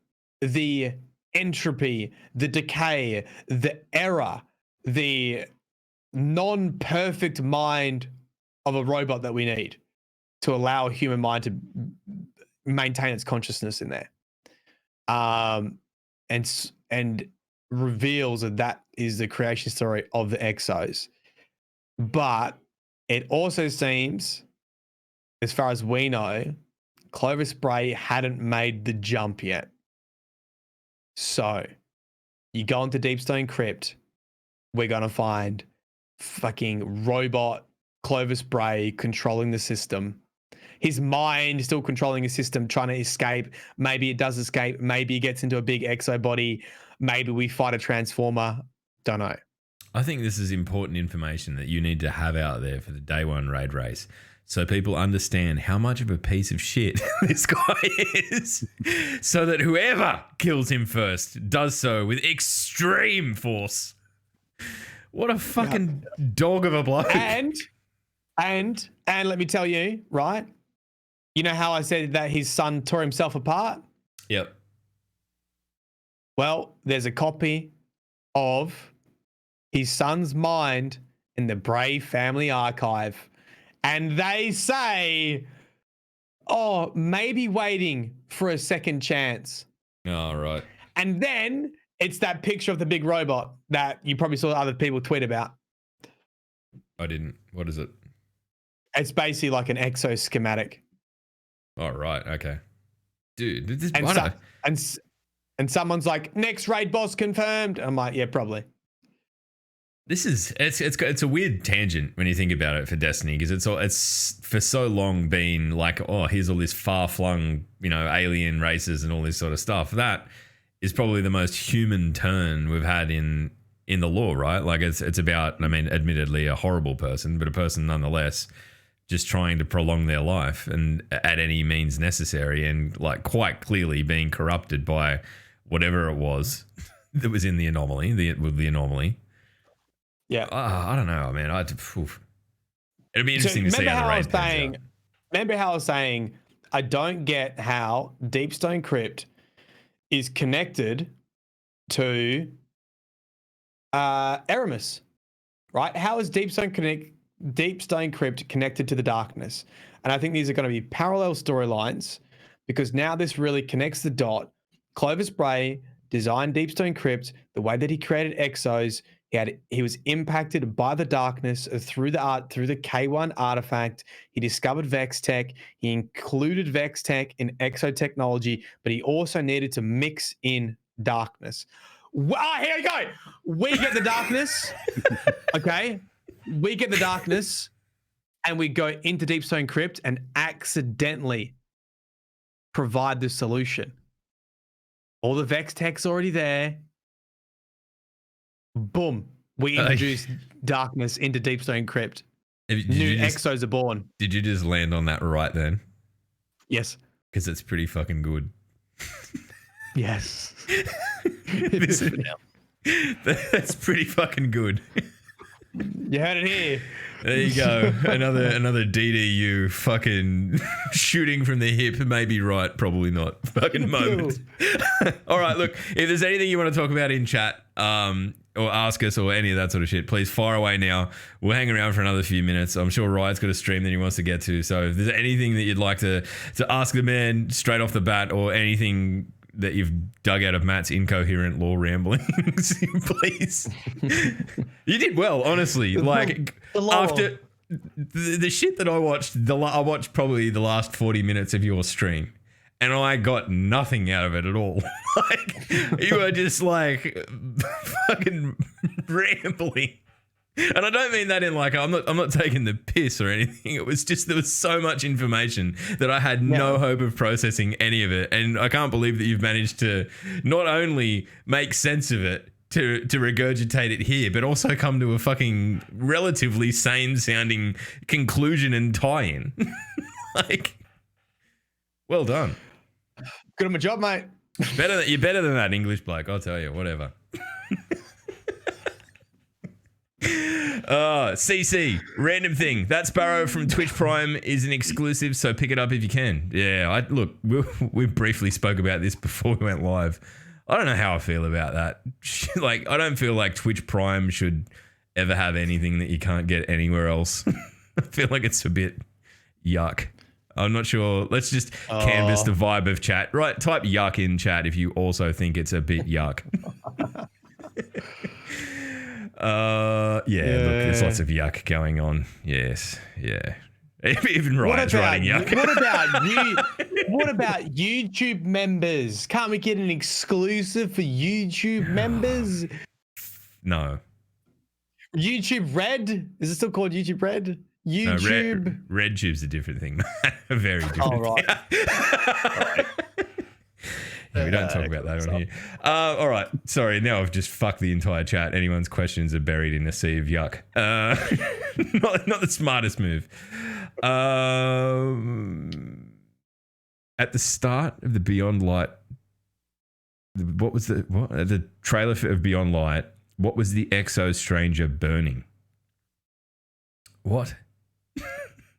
the entropy, the decay, the error, the non-perfect mind of a robot that we need to allow a human mind to maintain its consciousness in there. And reveals that is the creation story of the Exos. But it also seems, as far as we know, Clovis Bray hadn't made the jump yet. So you go into Deepstone Crypt, we're going to find fucking robot Clovis Bray controlling the system. His mind still controlling the system, trying to escape. Maybe it does escape. Maybe it gets into a big exo body. Maybe we fight a transformer. Don't know. I think this is important information that you need to have out there for the day one raid race, so people understand how much of a piece of shit this guy is, so that whoever kills him first does so with extreme force. What a fucking dog of a bloke. And let me tell you, right? You know how I said that his son tore himself apart? Yep. Well, there's a copy of his son's mind in the Bray family archive. And they say, oh, maybe waiting for a second chance. Oh, right. And then it's that picture of the big robot that you probably saw other people tweet about. I didn't. What is it? It's basically like an exo schematic. Oh, right. Okay. Dude, this and someone's like, next raid boss confirmed. I'm like, yeah, probably. This is it's a weird tangent when you think about it for Destiny, because it's for so long been like, oh, here's all this far flung, alien races and all this sort of stuff. That is probably the most human turn we've had in the lore, right? Like it's about, I mean, admittedly a horrible person, but a person nonetheless, just trying to prolong their life and at any means necessary, and like quite clearly being corrupted by whatever it was that was in the anomaly, the anomaly. Yeah. I don't know, man. It'd be interesting to see how the raid pans out. Remember how I was saying, I don't get how Deepstone Crypt is connected to Eramis, right? How is Deepstone Crypt connected to the darkness? And I think these are going to be parallel storylines, because now this really connects the dot. Clovis Bray designed Deepstone Crypt, the way that he created Exos. He was impacted by the darkness through the K1 artifact. He discovered Vex Tech. He included Vex Tech in Exo technology, but he also needed to mix in darkness. Here we go. We get the darkness. Okay. We get the darkness and we go into Deepstone Crypt and accidentally provide the solution. All the Vex Tech's already there. Boom. We introduce darkness into Deepstone Crypt. New Exos are born. Did you just land on that right then? Yes. Because it's pretty fucking good. Yes. That's pretty fucking good. You heard it here. There you go. Another DDU fucking shooting from the hip. Maybe right, probably not. Fucking moment. All right, look, if there's anything you want to talk about in chat, or ask us or any of that sort of shit, please fire away now. We'll hang around for another few minutes. I'm sure Riot's got a stream that he wants to get to. So if there's anything that you'd like to ask the man straight off the bat, or anything that you've dug out of Matt's incoherent law ramblings, please. You did well, honestly. Like, after the shit that I watched, I watched probably the last 40 minutes of your stream, and I got nothing out of it at all. Like, you were just like fucking rambling. And I don't mean that in like, I'm not taking the piss or anything. It was just, there was so much information that I had no hope of processing any of it. And I can't believe that you've managed to not only make sense of it, to regurgitate it here, but also come to a fucking relatively sane sounding conclusion and tie-in. Like, well done. Good on my job, mate. You're better than that English bloke, I'll tell you, whatever. CC, random thing. That Sparrow from Twitch Prime is an exclusive, so pick it up if you can. Yeah, we briefly spoke about this before we went live. I don't know how I feel about that. Like, I don't feel like Twitch Prime should ever have anything that you can't get anywhere else. I feel like it's a bit yuck. I'm not sure. Let's just canvas the vibe of chat. Right, type yuck in chat if you also think it's a bit yuck. Look, there's lots of yuck going on. Yes, yeah. Even Riot's writing yuck. What about YouTube members? Can't we get an exclusive for YouTube members? No. YouTube Red? Is it still called YouTube Red? YouTube. No, Red Tube's a different thing. Very different. Oh, right. Yeah, we don't talk about that on here. All right. Sorry, now I've just fucked the entire chat. Anyone's questions are buried in a sea of yuck. Not the smartest move. At the start of the Beyond Light, what was the trailer of Beyond Light? What was the Exo Stranger burning? What?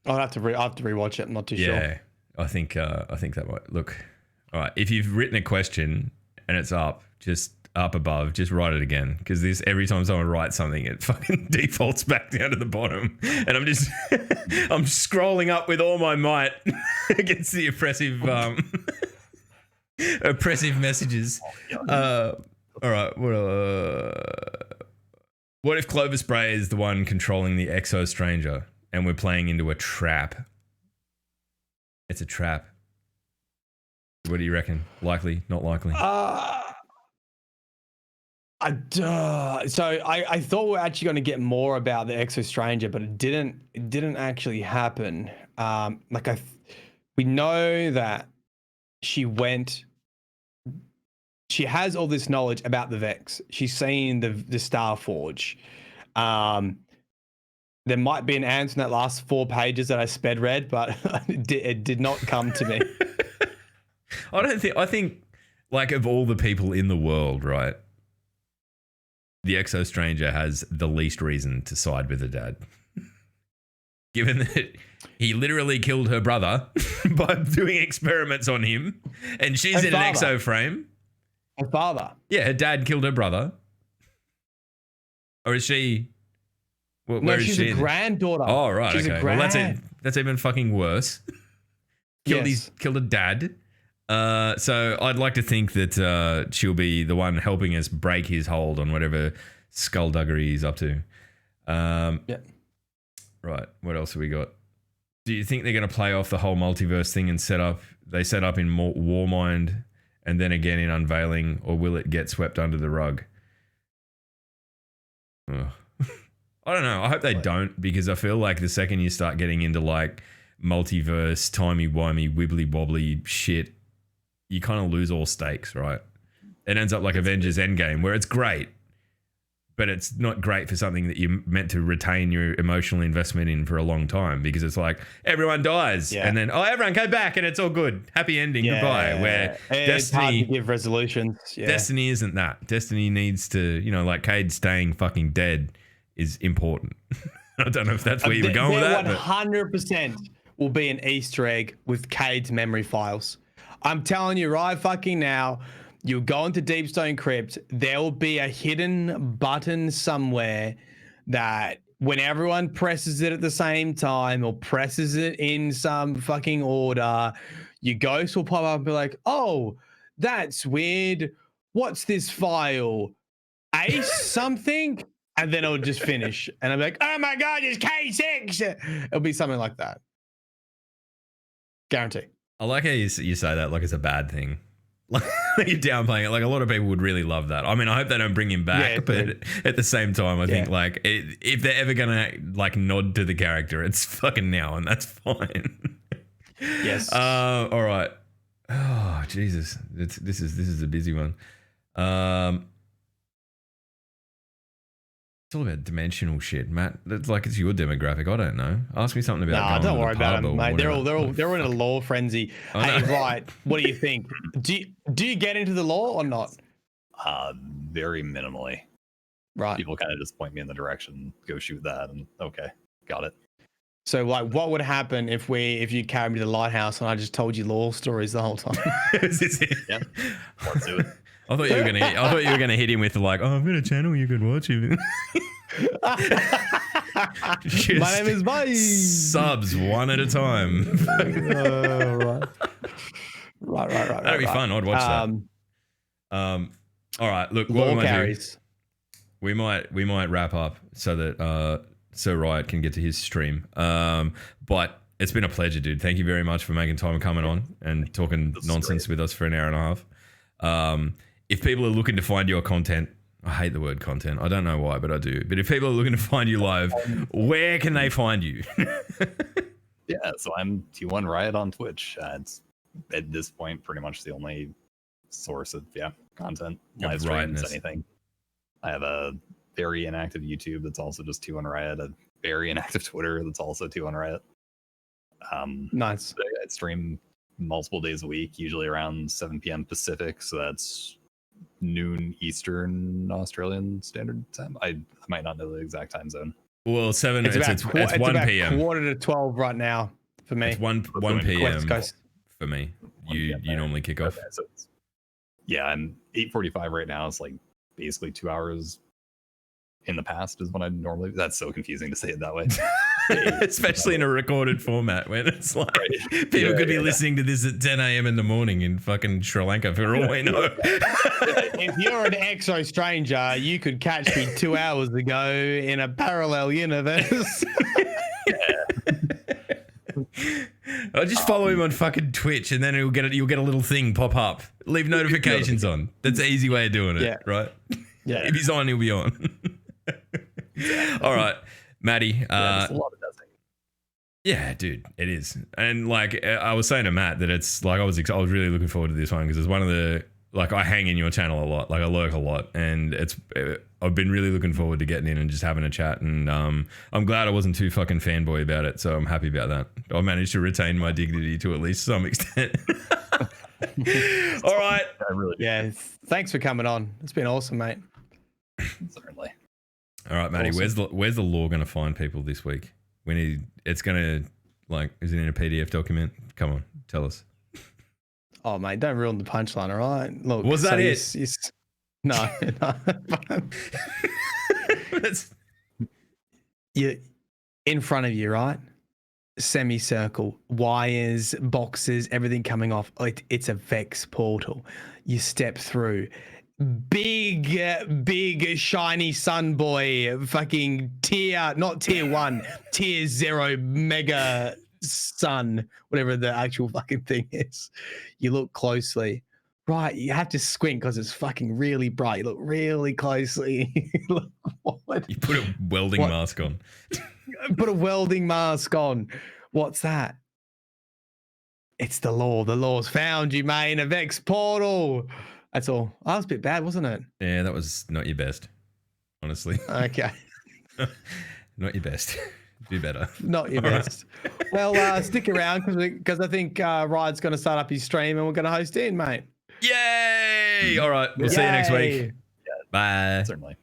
I'll have to rewatch it. I'm not too sure. Yeah, I think that might look. All right, if you've written a question and it's just up above, just write it again, because this every time someone writes something, it fucking defaults back down to the bottom, and I'm scrolling up with all my might against the oppressive messages. All right, what if Clovis Bray is the one controlling the Exo Stranger and we're playing into a trap? It's a trap. What do you reckon? Likely, not likely? So I thought we were actually going to get more about the Exo Stranger, but it didn't actually happen. We know that she has all this knowledge about the Vex. She's seen the Star Forge. There might be an answer in that last 4 pages that I sped read, but it did not come to me. I think like, of all the people in the world, right, the Exo Stranger has the least reason to side with her dad. Given that he literally killed her brother by doing experiments on him, and she's in an Exo frame. Her father. Yeah, her dad killed her brother. Or is she? Where is she's she? A granddaughter. Oh, right. She's okay. Well, that's even fucking worse. Killed a dad. So I'd like to think that she'll be the one helping us break his hold on whatever skullduggery he's up to. Yeah. Right. What else have we got? Do you think they're going to play off the whole multiverse thing and set up in Warmind and then again in Unveiling, or will it get swept under the rug? I don't know. I hope they don't, because I feel like the second you start getting into like multiverse, timey-wimey, wibbly-wobbly shit, you kind of lose all stakes, right? It ends up like Avengers Endgame, where it's great, but it's not great for something that you're meant to retain your emotional investment in for a long time, because it's like everyone dies and then everyone came back and it's all good, happy ending, goodbye. Where it's hard to give resolutions. Destiny isn't that. Destiny needs to, like Cade staying fucking dead is important. I don't know if that's where you were going with that. 100% will be an Easter egg with Cade's memory files. I'm telling you right fucking now, you go into Deepstone Crypt, there will be a hidden button somewhere that when everyone presses it at the same time or presses it in some fucking order, your ghost will pop up and be like, oh, that's weird. What's this file? Ace something? And then it'll just finish. And I'm like, oh my God, it's K6. It'll be something like that. Guarantee. I like how you say that like it's a bad thing. Like you're downplaying it. Like a lot of people would really love that. I mean, I hope they don't bring him back, but at the same time, I think like if they're ever gonna like nod to the character, it's fucking now, and that's fine. Yes. All right. Oh Jesus, this is a busy one. It's all about dimensional shit, Matt. It's like it's your demographic. I don't know. Ask me something about. Nah, don't worry about them, mate. They're all in a law frenzy. Hey, right? What do you think? Do you get into the law or not? Very minimally. Right. People kind of just point me in the direction, go shoot that, and okay, got it. So like, what would happen if you carried me to the lighthouse and I just told you law stories the whole time? Is this it? Yeah. Let's do it. I thought you were gonna hit him with like, oh, I've got a channel you could watch it. My name is Mike. Subs one at a time. Right. That'd be fun. I'd watch that. All right. Look, what law carries. We might wrap up so that Sir Riot can get to his stream. But it's been a pleasure, dude. Thank you very much for making time and coming on and talking nonsense with us for an hour and a half. If people are looking to find your content, I hate the word content. I don't know why, but I do. But if people are looking to find you live, where can they find you? Yeah, so I'm T1Riot on Twitch. It's at this point pretty much the only source of content, live streams, anything. I have a very inactive YouTube that's also just T1Riot, a very inactive Twitter that's also T1Riot. Nice. I stream multiple days a week, usually around 7 p.m. Pacific, so that's noon Eastern Australian Standard Time. I might not know the exact time zone. Well, it's 1 p.m. Quarter to 12 right now for me. It's 1 p.m. for me. You normally kick off. Okay, so I'm 8:45 right now. It's like basically 2 hours in the past is when I normally. That's so confusing to say it that way. Especially in a recorded format when it's like people could be listening to this at 10 a.m. in the morning in fucking Sri Lanka for all we know. If you're an exo stranger, you could catch me 2 hours ago in a parallel universe. I'll just follow him on fucking Twitch and then you'll get a little thing pop up. Leave notifications on. That's an easy way of doing it, right? Yeah. If he's on, he'll be on. All right. Matty, that's a lot of doesn't. Yeah, dude, it is. And like I was saying to Matt that it's like I was really looking forward to this one because it's one of the like I hang in your channel a lot, like I lurk a lot, and I've been really looking forward to getting in and just having a chat, and I'm glad I wasn't too fucking fanboy about it, so I'm happy about that. I managed to retain my dignity to at least some extent. All right. Thanks for coming on. It's been awesome, mate. Certainly. All right, Matty, awesome. Where's the law going to find people this week? It's going to, like, is it in a PDF document? Come on, tell us. Oh, mate, don't ruin the punchline, all right? Look, was that it? No. You're in front of you, right? Semicircle, wires, boxes, everything coming off. It's a Vex portal. You step through. Big shiny sun boy, fucking not tier 1, tier 0 mega sun, whatever the actual fucking thing is. You look closely, right? You have to squint because it's fucking really bright. You look really closely. Look, what? You put a welding mask on. Put a welding mask on. What's that? It's the law. The law's found you, mate, in a Vex portal. That's all. Oh, that was a bit bad, wasn't it? Yeah, that was not your best, honestly. Okay. Not your best. Do better. Not your best. Right. Well, stick around because I think Riot's going to start up his stream and we're going to host in, mate. Yay! All right. We'll see you next week. Yeah, bye. Certainly.